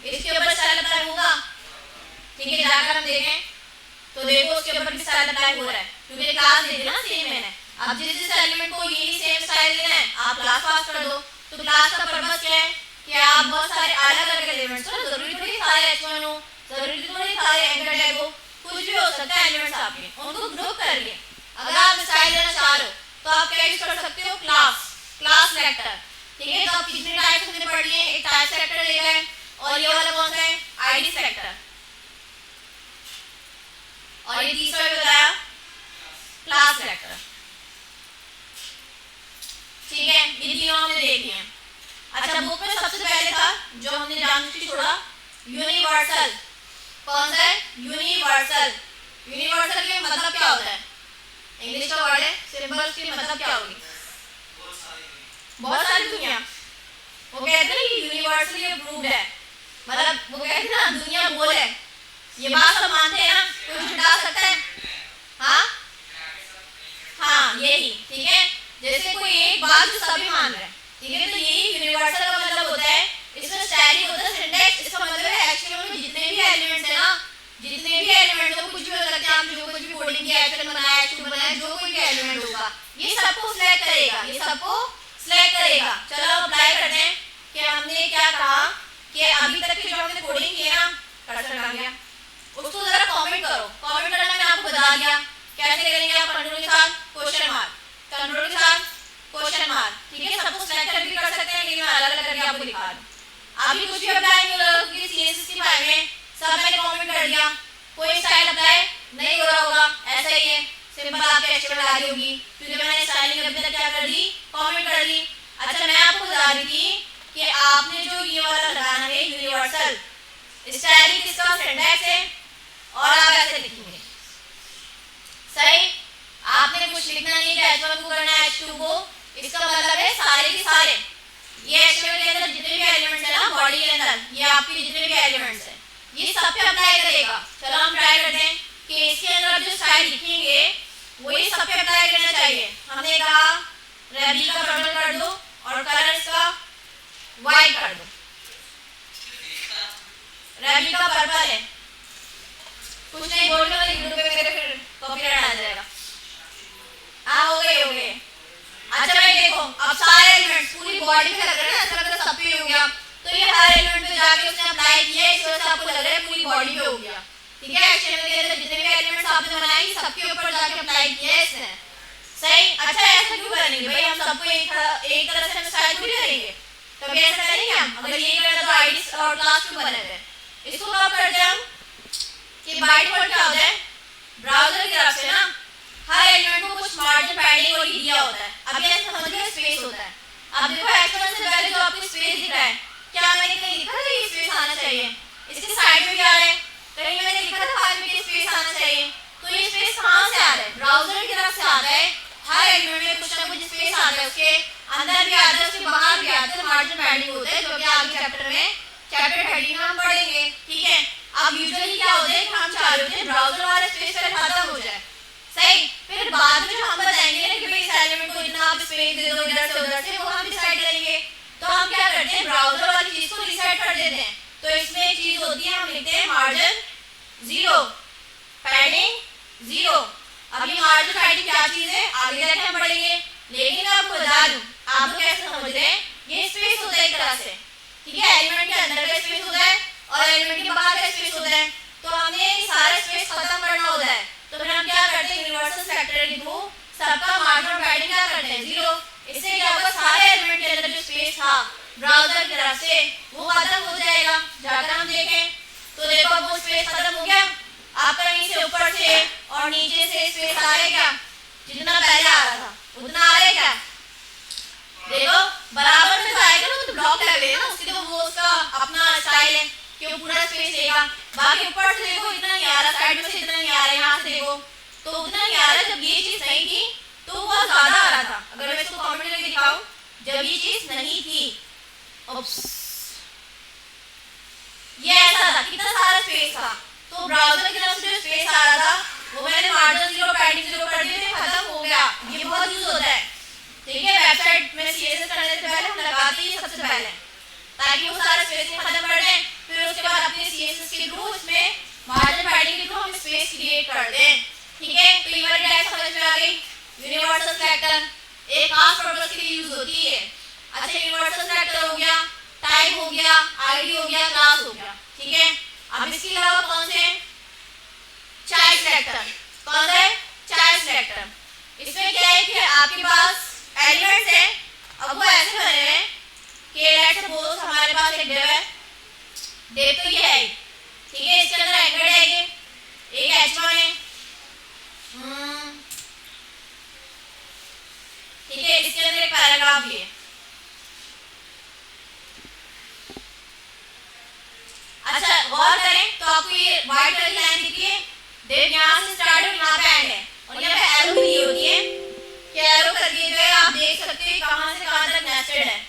इसके ऊपर स्टाइल अप्लाई होगा? ठीक है, जाकर हम देखें तो देखो उसके ऊपर भी स्टाइल अप्लाई हो रहा है, क्योंकि क्लास दे दी ना सेम मैंने। अब जिस एलिमेंट को यही सेम स्टाइल देना है, आप क्लास पास कर दो, तो क्लास का पर्पस क्या है कि आप बहुत सारे अलग अलग एलिमेंट्स हो, जरूरी थोड़ी सारे H1 हो, जरूरी थोड़ी सारे एंकर टैग हो, कुछ भी हो सकता है एलिमेंट्स आपके, उनको ग्रुप करके अगर आप स्टाइल देना चाह रहे हो तो आप क्या यूज कर सकते हो? क्लास सेलेक्टर, ठीक है। तो आप कितने टाइप्स हमने पढ़ लिए, एक टाइप सेलेक्टर एक है, और ये वाला कौन सा है? आईडी सेलेक्टर, और ये तीसरा भी बताया क्लास सेलेक्टर, ठीक है। ये तीनों हमने देख लिए। अच्छा, बुक में सबसे पहले था जो हमने जानबूझ छोड़ा, यूनिवर्सल। कौन सा है? यूनिवर्सल। यूनिवर्सल का मतलब क्या होता है? इंग्लिश का वर्ड है, सिंबल्स की मतलब क्या होगी? बहुत सारी दुनिया, वो कहते हैं कि यूनिवर्सली अप्रूव्ड है, मतलब वो कहते हैं ना दुनिया बोल है, ये बात सब मानते हैं ना, कोई झुठला सकता है? हाँ यही, ठीक है, जैसे कोई एक बात जो सभी मान रहे हैं, ठीक है, तो यही यूनिवर्सल का मतलब होता है। इसमें स्टाइलिंग होता है, सिंटैक्स, इसका मतलब है HTML में जितने भी एलिमेंट्स है ना, जितने भी एलिमेंट हो, कुछ भी हो सकते हैं, आप जो कुछ भी कोडिंग किया, H1 बनाया, H2 बनाया, जो कोई भी एलिमेंट होगा ये सबको सिलेक्ट करेगा, ये सबको सिलेक्ट करेगा। चलो अप्लाई करते हैं कि हमने क्या कहा कि अभी तक की जो हमने कोडिंग की है ना, कर्सर आ गया, उसको जरा कमेंट करो। कमेंट करना मैंने आपको बता दिया, कैसे करेंगे आप? कंट्रोल के साथ क्वेश्चन मार्क, कंट्रोल के साथ क्वेश्चन मार्क, ठीक है। सबको सिलेक्ट कर भी कर सकते हैं, लेकिन मैं अलग अलग करके आपको दिखा दूं। अभी कुछ भी अप्लाई नहीं हो रहा क्योंकि सीएसएस की फाइल में सब मैंने कमेंट कर दिया, कोई स्टाइल अप्लाई नहीं हो रहा होगा, ऐसा ही है सिंपल आपके एचटीएमएल आ रही होगी क्योंकि मैंने स्टाइलिंग अभी तक क्या कर दी, कमेंट कर दी। अच्छा मैं आपको बता रही थी कि आपने जो ये वाला लगाना है यूनिवर्सल स्टाइलिंग, इसका सिंटैक्स है और आप ऐसे लिखेंगे, सही। आपने कुछ लिखना नहीं है, H1 को करना है H2 को, इसका मतलब है सारे के सारे ये एचटीएमएल के अंदर जितने भी एलिमेंट्स है ना बॉडी के अंदर, ये आपके जितने भी एलिमेंट्स हैं ये सब पे अप्लाई करेगा। चलो हम ट्राई करते हैं कि इसके अंदर जो स्टाइल लिखेंगे वही सब पे अप्लाई करना चाहिए। हमने कहा रेबी का पर्पल कर दो और कलर इसका व्हाइट कर दो, रेबी का पर्पल है, कुछ नहीं बोलने वाली वीडियो पे मेरे फिर कॉपीराइट आ जाएगा। हाँ हो गए। अच्छा भाई देखो अब सारे एलिमेंट्स पूरी बॉडी पे लग रहे हैं, ऐसा लग रहा है सब पे हो गया, तो ये हर एलिमेंट पे जाके उसने अप्लाई किया, इस वजह से आपको लग रहा है पूरी बॉडी पे हो गया, ठीक है। एचटीएमएल के अंदर जितने भी एलिमेंट्स आपने बनाए सबके ऊपर जाके अप्लाई किया है इसने, सही। अच्छा ऐसा क्यों करेंगे भाई, हम सबको एक तरह से हम स्टाइल थोड़ी करेंगे, कभी ऐसा करेंगे हम? अगर यही करना तो आईडी और क्लास क्यों बने थे? इसको कब करते हैं हम कि बाय डिफॉल्ट क्या होता है ब्राउज़र की तरफ से ना हर एलिमेंट को कुछ मार्जिन पैडिंग और दिया होता है। अब ये समझिए स्पेस होता है। अब देखो H1 से पहले जो आपको स्पेस दिख रहा है, क्या मैंने कहीं लिखा था ये स्पेस आना चाहिए? इसके साइड में भी आ रहा है, कहीं मैंने लिखा था फाइल में स्पेस आना चाहिए, तो ये स्पेस कहाँ से आ रहा है? ब्राउज़र की तरफ से आता है। हर एलिमेंट में कुछ ना कुछ स्पेस आता है, उसके अंदर भी आता है, उसके बाहर भी आता है, मार्जिन पैडिंग होता है, जो कि आगे चैप्टर में चैप्टर 30 में हम पढ़ेंगे, ठीक है। अब यूजुअली क्या होता है कि हम चाह रहे होते हैं ब्राउज़र वाला स्पेस पहले खत्म हो जाए, सही। फिर बाद में जो हम बताएंगे ना कि भाई इस एलिमेंट को इतना आप स्पेस दे दो इधर से उधर से, वो हम डिसाइड करेंगे। तो हम क्या करते हैं ब्राउज़र वाली चीज को रीसेट कर देते हैं। तो इसमें एक चीज होती है, हम लिखते हैं मार्जिन 0 पैडिंग 0। अब ये मार्जिन पैडिंग क्या चीज है आगे जाके हम पढ़ेंगे, लेकिन आपको बता दूं आप लोग कैसे समझ रहे हैं, ये स्पेस होता है एक तरह से, ठीक है। एलिमेंट के अंदर का स्पेस होता है और एलिमेंट के बाहर का स्पेस होता है, तो हमने सारा स्पेस खत्म करना होता है। तो फिर हम क्या करते हैं यूनिवर्सल फैक्टर के थ्रू सबका मार्जिन पैडिंग क्या करते हैं 0। इससे क्या होगा सारे एलिमेंट के अंदर जो स्पेस था ब्राउज़र की तरफ से वो खत्म हो जाएगा। जाकर हम देखें तो देखो वो स्पेस खत्म हो गया, आपका कहीं से ऊपर से और नीचे से स्पेस आ रहा है क्या? जितना पहले आ रहा था उतना आ रहा है क्या? देखो बराबर में तो आएगा ना, तो ब्लॉक लगेगा ना उसके, तो वो उसका अपना स्टाइल है कि वो पूरा स्पेस लेगा। बाकी ऊपर से देखो इतना नहीं आ रहा, साइड में से इतना नहीं आ रहा, यहाँ से देखो तो उतना नहीं आ रहा। जब ये चीज नहीं थी तो वो ज्यादा आ रहा था। अगर मैं इसको कमेंट करके दिखाऊं जब ये चीज नहीं थी, ये ऐसा था, कितना सारा स्पेस था, तो ब्राउज़र की तरफ से जो स्पेस आ रहा था वो मैंने मार्जिन 0 पैडिंग 0 कर दिए थे, खत्म हो गया। ये बहुत यूज होता है, ठीक है। वेबसाइट में सीएसएस करने से पहले हम लगाते हैं सबसे पहले, ताकि वो सारा स्पेस खत्म कर दें। फिर उसके बाद अपने सीएसएस के थ्रू इसमें मार्जिन पैडिंग के थ्रू हम स्पेस क्रिएट कर दें, ठीक है। तो ये वाली टाइप समझ में आ गई। यूनिवर्सल सिलेक्टर एक खास पर्पस के लिए यूज होती है। अच्छा यूनिवर्सल सिलेक्टर हो गया, टाइप हो गया, आईडी हो गया, क्लास हो गया, ठीक है। अब इसके अलावा कौन से चाइल्ड सिलेक्टर, कौन है चाइल्ड सिलेक्टर। इसमें क्या है कि आपके पास एलिमेंट्स हैं, अब वो ऐसे बने हैं कि लेट्स सपोज हमारे पास एक डिव है, डिव तो ये है, ठीक है। इसके अंदर एंकर टैग है, एक H1 है, ठीक है। इसके अंदर एक पैराग्राफ भी है। अच्छा गौर करें तो आपको ये व्हाइट कलर की लाइन दिखती है, डिव यहाँ से स्टार्ट और यहाँ पे एंड है, और यहाँ पे एरो भी दी होती है कि एरो करके जो है आप देख सकते हैं कहाँ से कहाँ तक नेस्टेड है।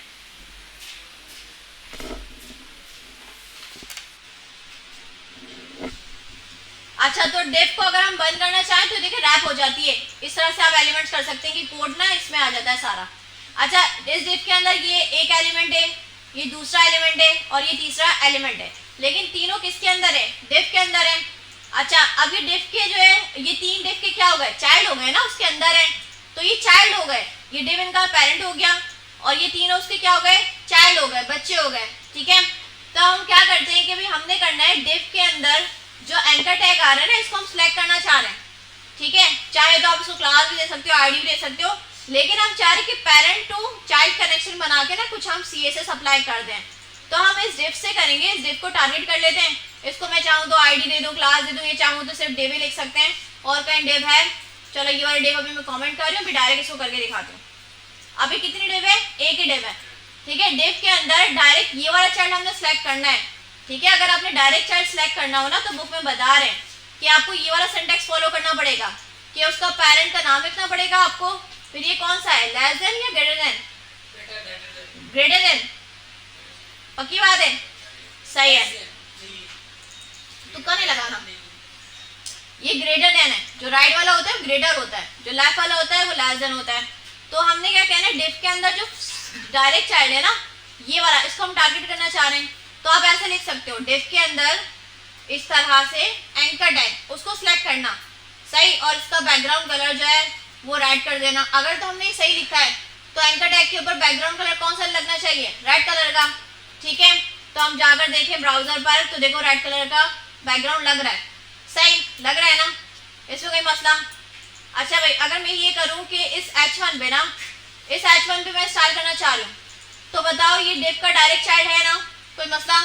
अच्छा तो डिव को अगर हम बंद करना चाहें तो देखिए रैप हो जाती है, इस तरह से आप एलिमेंट्स कर सकते हैं कि कोड ना इसमें आ जाता है सारा। अच्छा इस डिव के अंदर ये एक एलिमेंट है, ये दूसरा एलिमेंट है और ये तीसरा एलिमेंट है, लेकिन तीनों किसके अंदर है? डिव के अंदर है। अच्छा अब ये डिव के जो है ये तीन डिव के क्या हो गए? चाइल्ड हो गए ना, उसके अंदर है, तो ये चाइल्ड हो गए, ये डिव इनका पेरेंट हो गया और ये तीनों उसके क्या हो गए? चाइल्ड हो गए, बच्चे हो गए, ठीक है। तो हम क्या करते हैं कि भाई हमने करना है डिव के अंदर जो एंकर टैग आ रहा है ना, इसको हम सिलेक्ट करना चाह रहे हैं, ठीक है। चाहे तो आप इसको क्लास भी दे सकते हो, आईडी भी दे सकते हो, लेकिन हम चाह रहे कि पेरेंट टू चाइल्ड कनेक्शन बना के ना कुछ हम CSS अप्लाई कर दें। तो हम इस डिफ से करेंगे, इस डिफ को टारगेट कर लेते हैं। इसको मैं चाहूँ तो आईडी दे दूँ, क्लास दे दूँ, ये चाहूँ तो सिर्फ डिव ही लिख सकते हैं। और कहीं डिव है, चलो ये वाला डिव अभी मैं कमेंट कर रही हूँ, फिर डायरेक्ट इसको करके दिखाती हूँ। अभी कितनी डिव है? एक ही डिव है, ठीक है। डिव के अंदर डायरेक्ट ये वाला चाइल्ड हमने सेलेक्ट करना है, ठीक है। अगर आपने डायरेक्ट चाइल्ड सेलेक्ट करना हो ना तो बुक में बता रहे हैं कि आपको ये वाला सिंटेक्स फॉलो करना पड़ेगा कि उसका पेरेंट का नाम लिखना पड़ेगा आपको। फिर ये कौन सा है, लेस देन या ग्रेटर देन? ग्रेटर देन, पक्की बात है, सही है, तुक्का नहीं लगाना। ये ग्रेटर देन है, जो राइट वाला होता है ग्रेटर होता है, जो लेफ्ट वाला होता है वो लेस देन होता है। तो हमने क्या कहना है, डिफ के अंदर जो डायरेक्ट चाइल्ड है ना ये वाला, इसको हम टारगेट करना चाह रहे हैं। तो आप ऐसे लिख सकते हो, डिफ के अंदर इस तरह से एंकर टैग उसको सिलेक्ट करना, सही। और इसका बैकग्राउंड कलर जो है वो रेड कर देना। अगर तो हमने सही लिखा है तो एंकर टैग के ऊपर बैकग्राउंड कलर कौन सा लगना चाहिए, रेड कलर का, ठीक है। तो हम जाकर देखें ब्राउजर पर तो देखो रेड कलर का बैकग्राउंड लग रहा है, सही लग रहा है ना, इसमें कोई मसला? अच्छा भाई, अगर मैं ये करूं कि इस H1 पे ना, इस H1 पे मैं स्टाइल करना चाह रही हूँ, तो बताओ ये डिफ का डायरेक्ट चाइल्ड है ना, कोई मसला?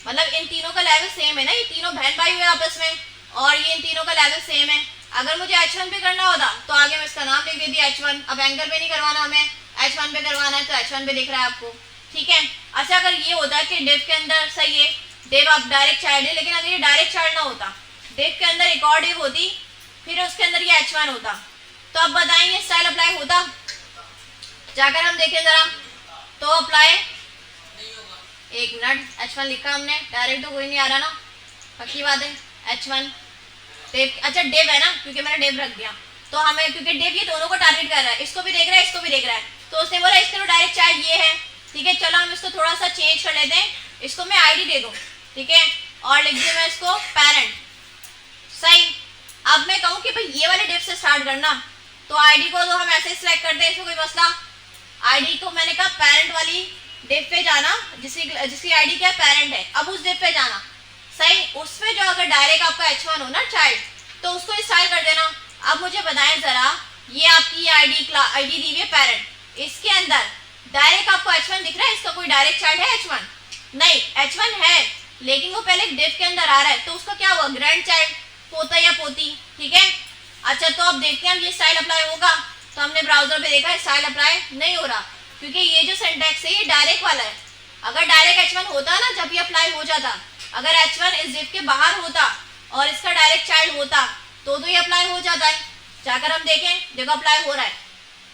मतलब इन तीनों का लेवल सेम है ना, ये तीनों बहन भाई हुए आपस में, और ये इन तीनों का लेवल सेम है। अगर मुझे H1 पे करना होता तो आगे मैं इसका नाम लिख देती H1। अब एंकर पे नहीं करवाना हमें, H1 पे करवाना है तो H1 पे दिख रहा है आपको, ठीक है। अच्छा, अगर ये होता है कि डिफ के अंदर, सही है, डिव अब डायरेक्ट चाइल्ड है, लेकिन अगर ये डायरेक्ट चाइल्ड ना होता, डिफ के अंदर एक और डिव होती, फिर उसके अंदर ये H1 होता, तो अब बताएंगे स्टाइल अप्लाई होता? जाकर हम देखें जरा, तो अप्लाई, एक मिनट, H1 लिखा हमने, डायरेक्ट तो कोई नहीं आ रहा ना, पक्की बात है, H1 डिव, अच्छा डिव है ना, क्योंकि मैंने डिव रख दिया। तो हमें, क्योंकि डिव ये दोनों को टारगेट कर रहा है, इसको भी देख रहा है, इसको भी देख रहा है, तो उसने बोला इसका तो डायरेक्ट चाइल्ड ये है, ठीक है। चलो हम इसको थोड़ा सा चेंज कर लेते हैं, इसको मैं आईडी दे दूँ, ठीक है, और लिख दूँ मैं इसको पेरेंट, सही। अब मैं कहूँ कि भाई ये वाले डिव से स्टार्ट करना, तो आईडी को तो हम ऐसे ही सिलेक्ट करते हैं, इसको कोई मसला? आईडी को मैंने कहा पेरेंट वाली डिव पे जाना, जिसकी आईडी क्या पेरेंट है, अब उस डिव पे जाना, सही। उसमें जो अगर डायरेक्ट आपका H1 हो ना चाइल्ड, तो उसको स्टाइल कर देना। अब मुझे बताएं जरा, ये आपकी आईडी दी हुई है पेरेंट, इसके अंदर डायरेक्ट आपको H1 दिख रहा है, इसका कोई डायरेक्ट चाइल्ड है H1? नहीं, H1 है, लेकिन वो पहले डिव के अंदर आ रहा है, तो उसका क्या हुआ, ग्रैंड चाइल्ड, पोता या पोती, ठीक है। अच्छा, तो अब देखते हैं ये स्टाइल अप्लाई होगा। तो हमने ब्राउजर पे देखा स्टाइल अप्लाई नहीं हो रहा, क्योंकि ये जो सिंटैक्स है ये डायरेक्ट वाला है। अगर डायरेक्ट H1 होता ना जब ये अप्लाई हो जाता, अगर H1 इस डिव के बाहर होता और इसका डायरेक्ट चाइल्ड होता तो ये अप्लाई हो जाता है। जाकर हम देखें, देखो अप्लाई हो रहा है।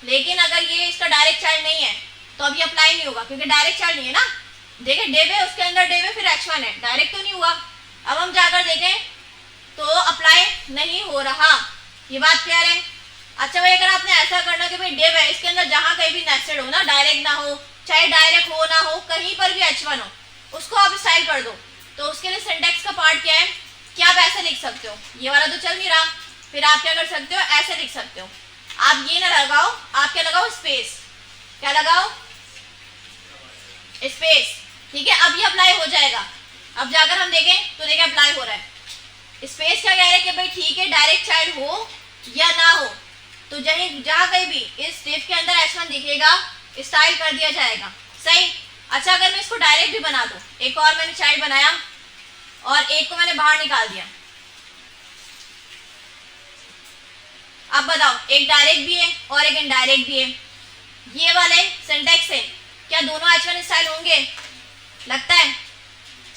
लेकिन अगर ये इसका डायरेक्ट चाइल्ड नहीं है तो अब ये अप्लाई नहीं होगा, क्योंकि डायरेक्ट चाइल्ड नहीं है ना। देखिए डिव है, उसके अंदर डिव है, फिर H1 है, डायरेक्ट तो नहीं हुआ। अब हम जाकर देखें तो अप्लाई नहीं हो रहा, ये बात क्लियर है। अच्छा भाई, अगर आपने ऐसा करना कि भाई डिव है, इसके अंदर जहाँ कहीं भी नेस्टेड हो ना, डायरेक्ट ना हो, चाहे डायरेक्ट हो ना हो, कहीं पर भी H1 हो, उसको आप स्टाइल कर दो। तो उसके लिए सिंटैक्स का पार्ट क्या है कि आप ऐसे लिख सकते हो, ये वाला तो चल नहीं रहा, फिर आप क्या कर सकते हो, ऐसे लिख सकते हो। आप ये ना लगाओ, आप क्या लगाओ, स्पेस, क्या लगाओ, स्पेस, ठीक है। अब ये अप्लाई हो जाएगा। अब जाकर हम देखें तो देखें अप्लाई हो रहा है। स्पेस क्या कह रहे हैं कि भाई ठीक है, डायरेक्ट चाइल्ड हो या ना हो, तो जहाँ कहीं भी इस डिव के अंदर H1 दिखेगा, स्टाइल कर दिया जाएगा, सही। अच्छा, अगर मैं इसको डायरेक्ट भी बना दूं, एक और मैंने चाइल्ड बनाया और एक को मैंने बाहर निकाल दिया, अब बताओ एक डायरेक्ट भी है और एक इनडायरेक्ट भी है, ये वाले सिंटैक्स है, क्या दोनों H1 स्टाइल होंगे? लगता है,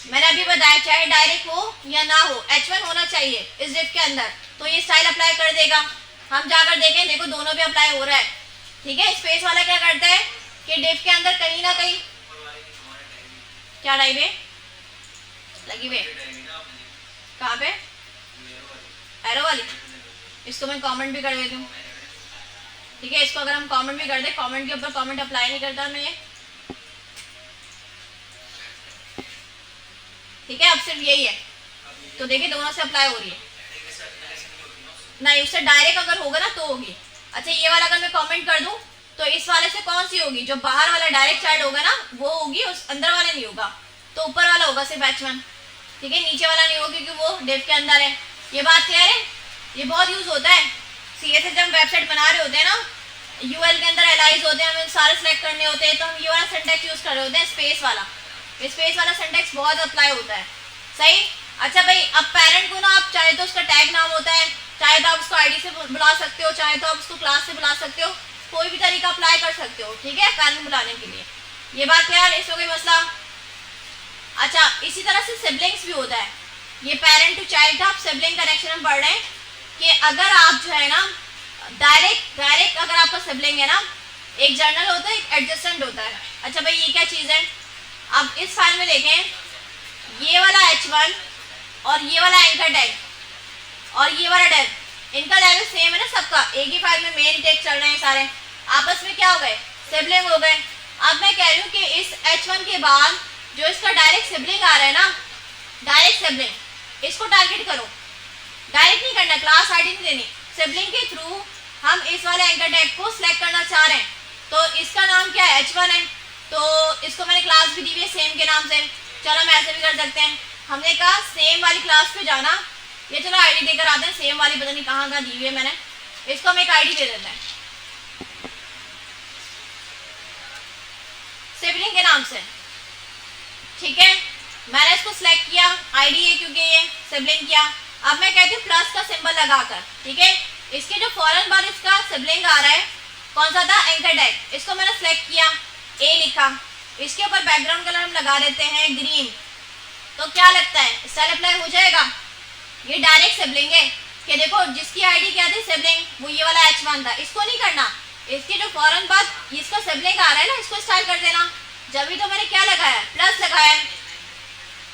मैंने अभी बताया चाहे डायरेक्ट हो या ना हो, H1 होना चाहिए इस डिव के अंदर, तो ये स्टाइल अप्लाई कर देगा। हम जाकर देखें, देखो दोनों भी अप्लाई हो रहा है, ठीक है। स्पेस वाला क्या करता है कि डिव के अंदर कहीं ना कहीं, क्या टाइप है लगी हुई, कहाँ पे, एरो वाली, इसको मैं कमेंट भी कर देती हूँ, ठीक है। इसको अगर हम कमेंट भी कर दे, कमेंट के ऊपर कमेंट अप्लाई नहीं करता मैं ये, ठीक है। अब सिर्फ यही है, तो देखिए दोनों से अप्लाई हो रही है, नहीं उससे डायरेक्ट अगर होगा ना तो होगी। अच्छा, ये वाला अगर मैं कमेंट कर दूं तो इस वाले से कौन सी होगी, जो बाहर वाला डायरेक्ट चाइल्ड होगा ना वो होगी, उस अंदर वाले नहीं होगा, तो ऊपर वाला होगा सिर्फ H1, ठीक है। नीचे वाला नहीं होगा क्योंकि वो डिव के अंदर है। ये बात क्लियर है, ये बहुत यूज होता है CSS जब वेबसाइट बना रहे होते हैं ना, यूएल के अंदर एलाइज होते हैं, हमें सारे सेलेक्ट करने होते हैं, तो हम ये वाला सिंटेक्स यूज कर रहे होते हैं, स्पेस वाला। स्पेस वाला सिंटेक्स बहुत अप्लाई होता है, सही। अच्छा भाई, अब पेरेंट को ना आप चाहे तो उसका टैग नाम होता है, चाहे तो आप उसको आईडी से बुला सकते हो, चाहे तो आप उसको क्लास से बुला सकते हो, कोई भी तरीका अप्लाई कर सकते हो, ठीक है, पेरेंट बुलाने के लिए। ये बात क्लियर है, इसमें कोई मसला? अच्छा, इसी तरह से सिबलिंग्स भी होता है, ये पेरेंट टू चाइल्ड था, आप सिबलिंग कनेक्शन हम पढ़ रहे हैं कि अगर आप जो है ना डायरेक्ट अगर आपका सिबलिंग है ना, एक जर्नल होता है, एक एडजस्टेंट होता है। अच्छा भाई, ये क्या चीज़ है? अब इस फाइल में देखें, ये वाला H1 और ये वाला एंकर टैग और ये वाला टैग, इनका लेवल सेम है ना सबका, एक ही फाइल में मेन टैग चल रहे हैं सारे, आपस में क्या हो गए? सिबलिंग हो गए। अब मैं कह रही हूँ कि इस H1 के बाद जो इसका डायरेक्ट सिबलिंग आ रहा है ना, डायरेक्ट सिबलिंग, इसको टारगेट करो। डायरेक्ट नहीं करना, क्लास आईडी नहीं देनी, सिबलिंग के थ्रू हम इस वाले एंकर टैग को सिलेक्ट करना चाह रहे हैं। तो इसका नाम क्या है? H1 है, तो इसको मैंने क्लास भी दी हुई है सेम के नाम से। चलो हम ऐसे भी कर सकते हैं, हमने कहा सेम वाली क्लास पे जाना, ये चलो आईडी देकर आते हैं, सेम वाली पता नहीं कहाँ दी हुई है मैंने, इसको हम एक आईडी दे देते हैं सिबलिंग के नाम से, ठीक है। मैंने इसको सिलेक्ट किया, आईडी है क्योंकि ये सिबलिंग किया। अब मैं कहती हूँ प्लस का सिंबल लगाकर, ठीक है। इसके जो फौरन बाद इसका सिबलिंग आ रहा है, कौन सा था? Anchor tag. इसको मैंने सिलेक्ट किया, ए लिखा, इसके ऊपर बैकग्राउंड कलर हम लगा देते हैं ग्रीन। तो क्या लगता है, स्टाइल अप्लाई हो जाएगा? ये डायरेक्ट सिबलिंग है कि देखो जिसकी आईडी क्या थी सिबलिंग, वो ये वाला H1 था। इसको नहीं करना, इसके जो फौरन बाद इसका सिबलिंग आ रहा है ना, इसको स्टाइल कर देना। जब भी तो मैंने क्या लगाया? प्लस लगाया।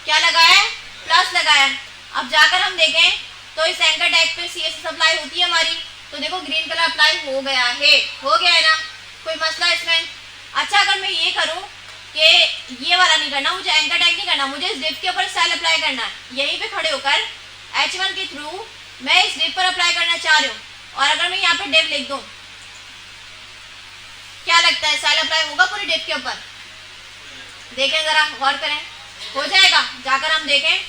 क्या लगाया? प्लस लगाया। अब जाकर हम देखें तो इस एंकर टैग पे CSS अप्लाई होती है हमारी, तो देखो ग्रीन कलर अप्लाई हो गया है, हो गया है ना, कोई मसला इसमें? अच्छा, अगर मैं ये करूं कि ये वाला नहीं करना, मुझे एंकर टैग नहीं करना, मुझे इस डिव के ऊपर स्टाइल अप्लाई करना है, यहीं पे खड़े होकर H1 के थ्रू मैं इस डिव पर अप्लाई करना चाह रही हूँ, और अगर मैं यहाँ पे डिव लिख दूँ, क्या लगता है स्टाइल अप्लाई होगा पूरी डिव के ऊपर? देखें जरा, गौर करें, हो जाएगा? जाकर हम देखें,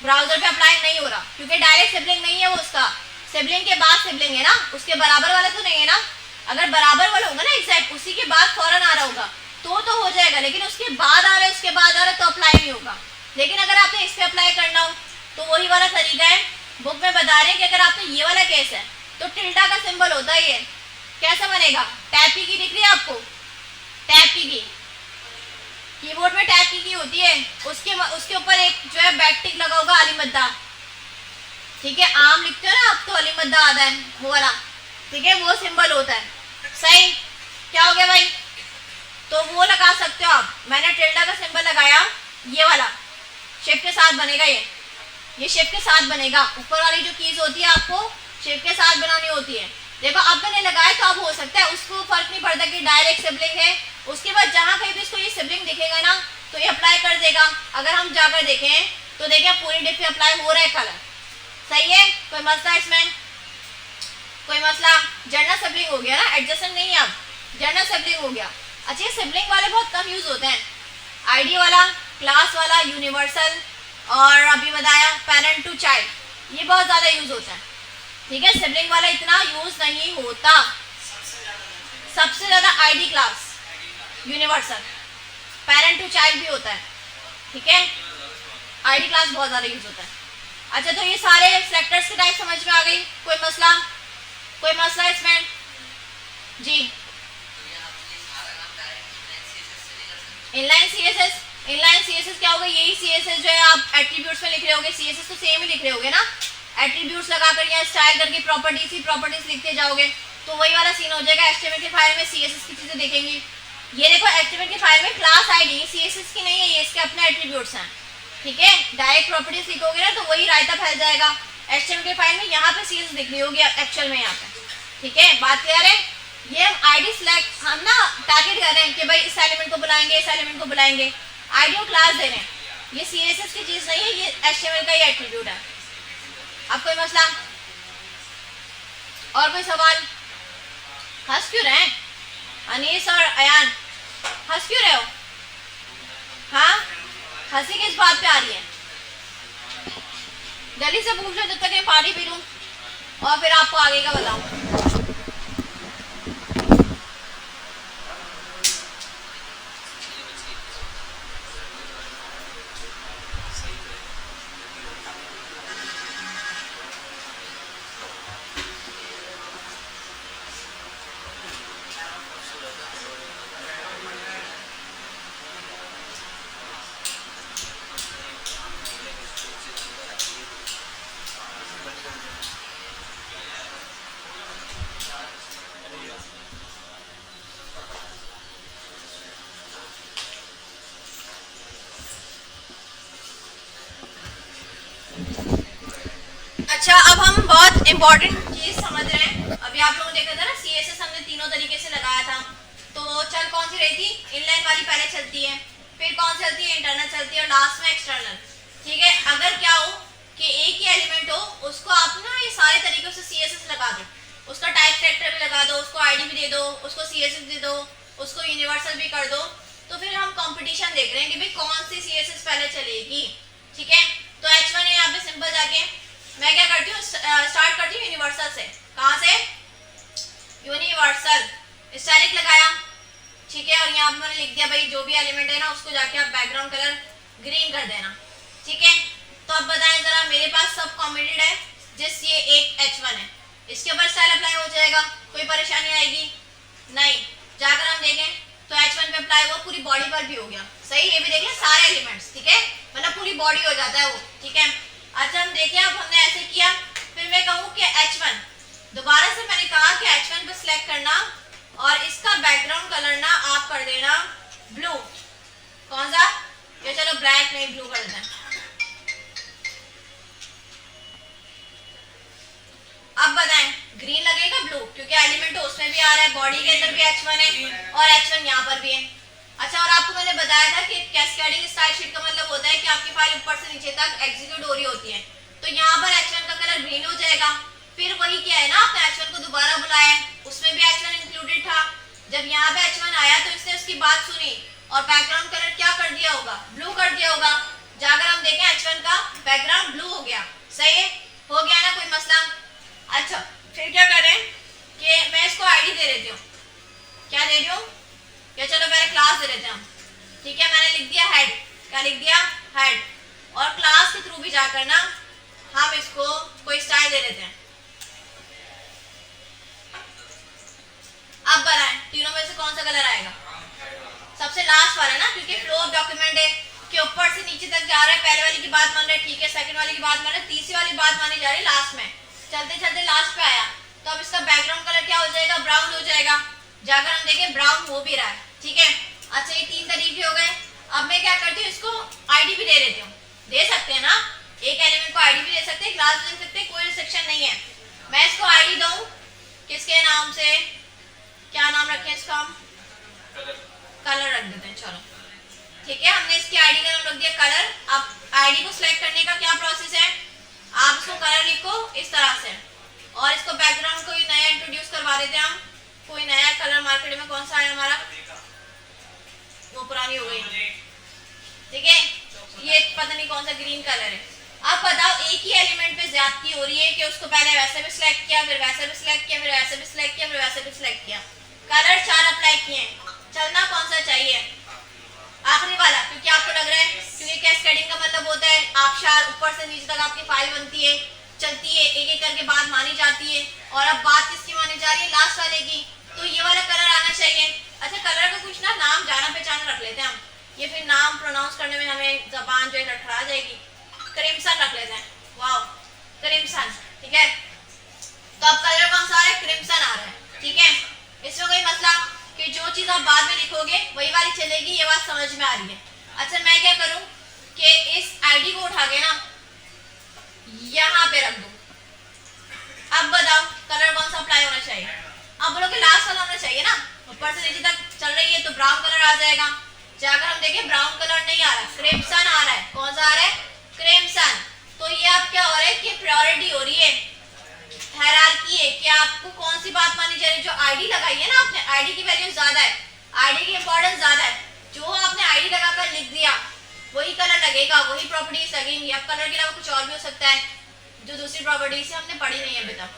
ब्राउजर पे अप्लाई नहीं हो रहा क्योंकि डायरेक्ट सिबलिंग नहीं है वो, उसका सिबलिंग के बाद सिबलिंग है ना, उसके बराबर वाला तो नहीं है ना। अगर बराबर वाला होगा ना एग्जैक्ट, उसी के बाद फौरन आ रहा होगा तो हो जाएगा, लेकिन उसके बाद आ रहा है, उसके बाद आ रहा है तो अप्लाई नहीं होगा। लेकिन अगर आपने इस पे अप्लाई करना हो तो वही वाला तरीका है, बुक में बता रहे हैं कि अगर आपने ये वाला केस है तो टिल्डा का सिंबल होता है, ये कैसे बनेगा? टैप की दिख रही है आपको? टैप की कीबोर्ड में टैप की होती है, उसके ऊपर एक जो है बैक टिक लगा होगा, अलीमद्दा, ठीक है। आम लिखते हो ना आप तो अलीमद्दा आता है, वो वाला, ठीक है, वो सिंबल होता है, सही। क्या हो गया भाई? तो वो लगा सकते हो आप। मैंने टिल्डा का सिंबल लगाया, ये वाला शेप के साथ बनेगा, ये शेप के साथ बनेगा। ऊपर वाली जो कीज होती है आपको शेप के साथ बनानी होती है। देखो अब मैंने लगाया तो अब हो सकता है उसको फर्क नहीं पड़ता कि डायरेक्ट सिबलिंग है, उसके बाद जहाँ कहीं भी इसको ये सिबलिंग दिखेगा ना तो ये अप्लाई कर देगा। अगर हम जाकर देखें तो देखें पूरी डिप पे अप्लाई हो रहा है कलर, सही है, कोई मसला इसमें? कोई मसला? जर्नल सिबलिंग हो गया ना, एडजस्टेंट नहीं है, अब जर्नल सिबलिंग हो गया। अच्छा, ये सिबलिंग वाले बहुत कम यूज होते हैं, आईडी वाला, क्लास वाला, यूनिवर्सल, और अभी बताया पेरेंट टू चाइल्ड, ये बहुत ज़्यादा यूज होता है, ठीक है। सिबलिंग वाला इतना यूज नहीं होता, सबसे ज़्यादा ID, class, universal, parent to child भी होता है, ठीक है। आईडी क्लास बहुत ज़्यादा यूज होता है। अच्छा, तो ये सारे सेक्टर्स के टाइप समझ में आ गई? कोई मसला? कोई मसला इसमें? जी, इनलाइन सीएसएस क्या होगा? यही सीएसएस जो है आप एट्रीब्यूट्स में लिख रहे होगे, सीएसएस तो सेम ही लिख रहे होगे ना, एट्रीब्यूट्स लगाकर या स्टाइल करके प्रॉपर्टीज लिखते जाओगे, तो वही वाला सीन हो जाएगा। एचटीएमएल की फाइल में सीएसएस की चीजें देखेंगी। ये देखो एचटीएमएल की फाइल में क्लास आईडी सीएसएस की नहीं है, ये इसके अपने एट्रीब्यूट्स हैं, ठीक है। डायरेक्ट प्रॉपर्टीज लिखोगे ना तो वही रायता फैल जाएगा। एचटीएमएल की फाइल में यहाँ पे सीएसएस दिख रही होगी एक्चुअल में यहाँ पे, ठीक है। बात क्लियर है? ये हम आईडी सिलेक्ट हम ना टारगेट कर रहे हैं कि भाई इस एलिमेंट को बुलाएंगे, इस एलिमेंट को बुलाएंगे, आईडी और क्लास दे रहे हैं। ये सीएसएस की चीज नहीं है, ये एचटीएमएल का ही एट्रीब्यूट है। अब कोई मसला और कोई सवाल? हंस क्यों रहे हैं अनीस और अयान? हंस क्यों रहे हो? हाँ, हंसी किस बात पे आ रही है? जल्दी से पूछ लो जब तक मैं पानी पी लूं और फिर आपको आगे का बताऊं। बहुत इंपॉर्टेंट चीज समझ रहे हैं। अभी आप लोगों ने देखा था ना CSS हमने तीनों तरीके से लगाया था। तो चल कौन सी रही थी? इनलाइन वाली पहले चलती है, फिर कौन सी चलती है? इंटरनल चलती है, और लास्ट में एक्सटर्नल। ठीक है, अगर क्या हो कि एक ही एलिमेंट हो, उसको आप ना ये सारे तरीकों से CSS लगा दो, उसका टाइप कैरेक्टर भी लगा दो, उसको ID भी दे दो, उसको CSS दे दो, उसको यूनिवर्सल भी कर दो, तो फिर हम कंपटीशन देख रहे हैं कि भाई कौन सी CSS पहले चलेगी। ठीक है, तो H1 है यहाँ पे सिंपल। जाके मैं क्या करती हूँ, स्टार्ट करती हूँ यूनिवर्सल से। कहाँ से? यूनिवर्सल। स्टैटिक लगाया, ठीक है, और यहाँ पे मैंने लिख दिया भाई जो भी एलिमेंट है ना उसको जाके आप बैकग्राउंड कलर ग्रीन कर देना। ठीक है, तो अब बताएं जरा, मेरे पास सब कॉमेटेड है, जिस ये एक H1 है, इसके ऊपर स्टाइल अप्लाई हो जाएगा, कोई परेशानी आएगी नहीं। जाकर हम देखें तो H1 पे अप्लाई हुआ, पूरी बॉडी पर भी हो गया। सही, ये भी देख लें सारे एलिमेंट्स। ठीक है, मतलब पूरी बॉडी हो जाता है वो। ठीक है, अच्छा हम देखें, अब हमने ऐसे किया, फिर मैं कहूँ कि H1, दोबारा से मैंने कहा कि H1 पे सिलेक्ट करना और इसका बैकग्राउंड कलर ना आप कर देना ब्लू। कौन सा? ये चलो ब्लैक नहीं, ब्लू कर दें। अब बताएं ग्रीन लगेगा ब्लू, क्योंकि एलिमेंट उसमें भी आ रहा है, बॉडी के अंदर भी H1 है और H1 यहाँ पर भी है। अच्छा, और आपको मैंने बताया था कि कैस्केडिंग स्टाइल शीट का मतलब होता है कि आपकी फाइल ऊपर से नीचे तक एग्जीक्यूट हो रही होती है। तो यहाँ पर H1 का कलर ग्रीन हो जाएगा। फिर वही क्या है ना, आपने H1 को दोबारा बुलाया, उसमें भी H1 इंक्लूडेड था। जब यहाँ पे H1 आया तो इसने उसकी बात सुनी और बैकग्राउंड कलर क्या कर दिया होगा? ब्लू कर दिया होगा। जाकर हम देखें H1 का बैकग्राउंड ब्लू हो गया। सही है, हो गया ना, कोई मसला? अच्छा, फिर क्या करें कि मैं इसको ID दे देती हूँ। क्या दे रही हूँ? या चलो पहले क्लास दे देते हैं हम। ठीक है, मैंने लिख दिया हेड। क्या लिख दिया? हेड। और क्लास के थ्रू भी जाकर ना हम इसको कोई स्टाइल दे देते हैं। अब बनाएं, तीनों में से कौन सा कलर आएगा? सबसे लास्ट वाला ना, क्योंकि फ्लो ऑफ डॉक्यूमेंट है कि ऊपर से नीचे तक जा रहा है। पहले वाली की बात मान रहे, ठीक है, सेकंड वाली की बात मान रहे, तीसरी वाली बात मानी जा रही लास्ट में। चलते चलते लास्ट पे आया, तो अब इसका बैकग्राउंड कलर क्या हो जाएगा? ब्राउन हो जाएगा। जाकर हम देखें ब्राउन हो भी रहा है। ठीक है, अच्छा ये तीन तरीके हो गए। अब मैं क्या करती हूँ, इसको ID भी दे देती हूँ। दे सकते हैं ना, एक एलिमेंट को ID भी दे सकते हैं, क्लास भी दे सकते हैं, कोई रिस्ट्रिक्शन नहीं है। मैं इसको ID दूँ किसके नाम से? क्या नाम रखें इसका? हम कलर रख देते हैं। चलो ठीक है, हमने इसकी ID का नाम रख दिया कलर। अब ID को सिलेक्ट करने का क्या प्रोसेस है? आप इसको कलर लिखो इस तरह से, और इसको बैकग्राउंड कोई नया इंट्रोड्यूस करवा देते हैं हम। कोई नया कलर मार्केट में कौन सा है हमारा? वो पुरानी हो गई। ठीक है, ये पता नहीं कौन सा ग्रीन कलर है। अब बताओ, एक ही एलिमेंट पे ज्यादती हो रही है कि उसको पहले वैसे भी सिलेक्ट किया, फिर वैसे भी सिलेक्ट किया, फिर वैसे भी सिलेक्ट किया, फिर वैसे भी सिलेक्ट किया। कलर 4 अप्लाई किए, चलना कौन सा चाहिए? आखिरी वाला, क्योंकि आपको लग रहा है, क्योंकि कैस्केडिंग का मतलब होता है आप 4 ऊपर से नीचे तक आपकी फाइल बनती है, चलती है, एक एक करके बात मानी जाती है। और अब बात किसकी मानी जा रही है? लास्ट वाले की। तो ये वाला कलर आना चाहिए। अच्छा, कलर का कुछ ना नाम जाना पहचाना रख लेते हैं हम, ये फिर नाम प्रोनाउंस करने में हमें जबान जो है लड़खड़ा जाएगी। क्रिम्सन रख लेते हैं। Wow, crimson. ठीक है, तो अब कलर कौन सा आ रहा है? क्रिम्सन आ रहा है। ठीक है, इसमें कोई मसला कि जो चीज आप बाद में लिखोगे वही वाली चलेगी, ये बात समझ में आ रही है? अच्छा, मैं क्या करूं कि इस ID को उठा के ना यहाँ पे रख दूं। अब बताओ कलर कौन सा अप्लाई होना चाहिए? अब बोलो कि लास्ट वाला होना चाहिए ना, ऊपर से नीचे तक चल रही है तो ब्राउन कलर आ जाएगा। जाकर हम देखें ब्राउन कलर नहीं आ रहा, क्रिम्सन आ रहा है। कौन सा आ रहा है? क्रिम्सन। तो ये अब क्या हो रहा है कि प्रायोरिटी हो रही है, हायरार्की है कि आपको कौन सी बात मानी जा रही है। जो ID लगाई है ना आपने, ID की वैल्यू ज्यादा है, ID की इंपॉर्टेंस ज्यादा है। जो आपने ID लगाकर लिख दिया वही कलर लगेगा, वही प्रॉपर्टीज लगेंगी। अब कलर के अलावा कुछ और भी हो सकता है जो दूसरी प्रॉपर्टीज हमने पढ़ी नहीं है अभी तक।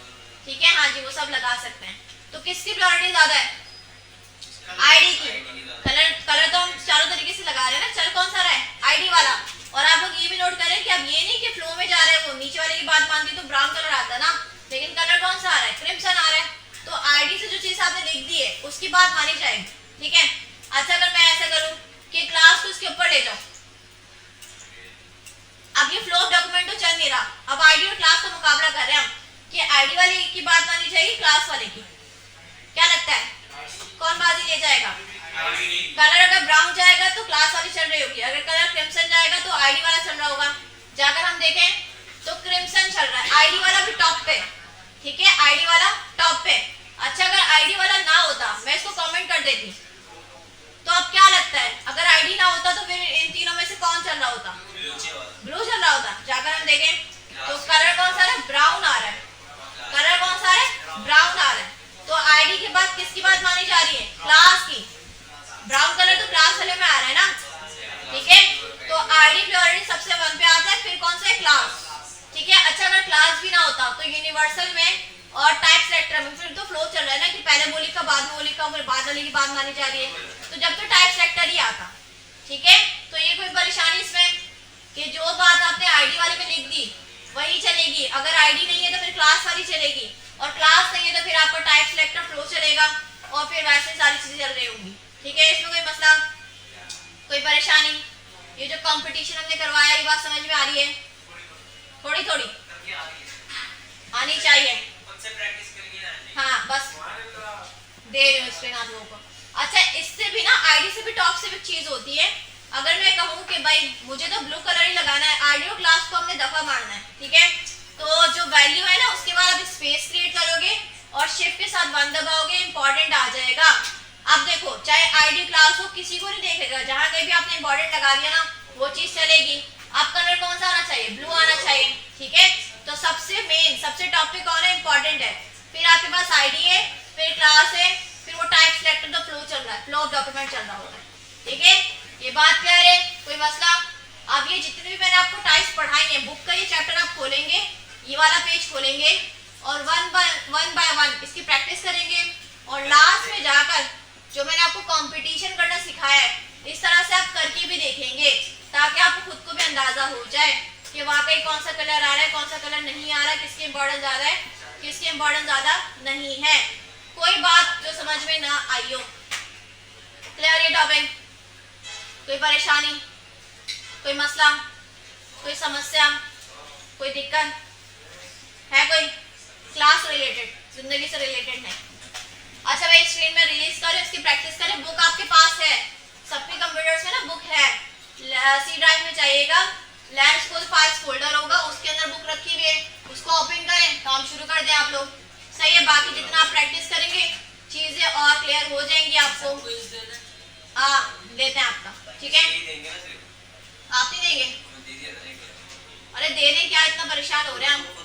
ठीक है, हाँ जी, वो सब लगा सकते हैं। तो किसकी प्रायोरिटी ज्यादा है? ID की। कलर तो हम चारों तरीके से लगा रहे हैं ना। चल कौन सा रहा है? ID वाला। और आप लोग ये भी नोट करें कि अब ये नहीं कि फ्लो में जा रहे हैं, वो नीचे वाले की बात मानती तो ब्राउन कलर आता ना, लेकिन कलर कौन सा आ रहा है? क्रिम्सन आ रहा है। तो ID से जो चीज आपने लिख दी है उसकी बात मानी जाएगी। ठीक है, अच्छा अगर मैं ऐसा करूं कि क्लास को इसके ऊपर ले जाओ, अब ये फ्लो ऑफ डॉक्यूमेंट तो चल नहीं रहा, अब ID और क्लास का मुकाबला कर रहे हैं हम कि ID वाले की बात मानी जाएगी क्लास वाले की। क्या लगता है कौन बाजी ले जाएगा? कलर अगर ब्राउन जाएगा तो क्लास वाली चल रही होगी, अगर कलर क्रिम्सन जाएगा तो ID वाला चल रहा होगा। जाकर हम देखें तो क्रिम्सन चल रहा है, ID वाला भी टॉप पे। आईडी वाला टॉप पे। अच्छा अगर आईडी वाला ना होता, मैं इसको कमेंट कर देती, तो अब क्या लगता है अगर आईडी ना होता तो फिर इन तीनों में से कौन चल रहा होता? ब्लू चल रहा होता। जाकर हम देखें तो कलर कौन सा है? ब्राउन आ रहा है। कलर कौन सा है? ब्राउन आ रहा है। तो आईडी के बाद किसकी बात मानी जा रही है? क्लास की। ब्राउन कलर तो क्लास वाले में आ रहा है ना, ठीक है। तो आईडी प्योरिटी सबसे 1 पे आता है, फिर कौन सा है? क्लास, ठीक है। अच्छा अगर क्लास भी ना होता तो यूनिवर्सल में और टाइप सेलेक्टर में फिर तो फ्लो चल रहा है ना कि पहले बोली का बाद में बोली का, फिर बाद वाली की बात मानी जा रही है, तो जब तो टाइप सेलेक्टर ही आता, ठीक है। तो ये कोई परेशानी इसमें कि जो बात आपने आईडी वाले में लिख दी वही चलेगी, अगर आईडी नहीं है तो फिर क्लास वाली चलेगी, और क्लास नहीं है तो फिर आपका टाइप सेलेक्टर फ्लो चलेगा, और फिर वैसे सारी चीजें चल रही होंगी, ठीक है। इसमें कोई मसला, कोई परेशानी? ये जो कंपटीशन हमने करवाया ये बात समझ में आ रही है? थोड़ी थोड़ी आनी चाहिए। हाँ बस दे रही हूँ एक्सप्लेन आप लोगों को। अच्छा इससे भी ना, आईडी से भी टॉप से भी चीज होती है। अगर मैं कहूँ कि भाई मुझे तो ब्लू कलर ही लगाना है, आईडी और क्लास को हमने दफा मारना है, ठीक है। तो जो वैल्यू है ना उसके बाद आप स्पेस क्रिएट करोगे और शिफ्ट के साथ 1 दबाओगे, इंपॉर्टेंट आ जाएगा। अब देखो चाहे आईडी क्लास हो किसी को नहीं देखेगा, जहां कहीं भी आपने इंपॉर्टेंट लगा दिया ना वो चीज चलेगी। अब कलर कौन सा आना चाहिए? ब्लू आना चाहिए, ठीक है। तो सबसे मेन सबसे टॉप पे कौन है? इंपॉर्टेंट है। फिर आपके पास आईडी है, फिर क्लास है, फिर वो टाइप सेलेक्टर तो फ्लो चल रहा है, फ्लो ऑफ डॉक्यूमेंट चल रहा होता है, ठीक है। ये बात क्लियर है? कोई मसला? अब ये जितने भी मैंने आपको टाइप्स पढ़ाई हैं, बुक का ये चैप्टर आप खोलेंगे, ये वाला पेज खोलेंगे और वन बाय वन इसकी प्रैक्टिस करेंगे, और लास्ट में जाकर जो मैंने आपको कंपटीशन करना सिखाया है इस तरह से आप करके भी देखेंगे, ताकि आपको खुद को भी अंदाजा हो जाए कि वाकई कौन सा कलर आ रहा है, कौन सा कलर नहीं आ रहा है, किसकी इंपॉर्टेंस ज्यादा है, किसकी इंपॉर्टेंस ज्यादा नहीं है। कोई बात जो समझ में ना आई हो? क्लियर ये टॉपिक? कोई परेशानी, कोई मसला, कोई समस्या, कोई दिक्कत है? कोई क्लास रिलेटेड, जिंदगी से रिलेटेड नहीं? अच्छा भाई स्क्रीन में रिलीज करें, इसकी प्रैक्टिस करें। बुक आपके पास है, सबके कंप्यूटर्स में ना बुक है, सी ड्राइव में चाहिएगा, लैंड स्कूल फाइल्स फोल्डर होगा उसके अंदर बुक रखी हुई है, उसको ओपन करें, काम शुरू कर दें आप लोग। सही है, बाकी जितना आप प्रैक्टिस करेंगे चीजें और क्लियर हो जाएंगी आपको। हाँ देते हैं आपका, ठीक है। आप नहीं देंगे? अरे दे दें क्या, इतना परेशान हो रहे हैं हम।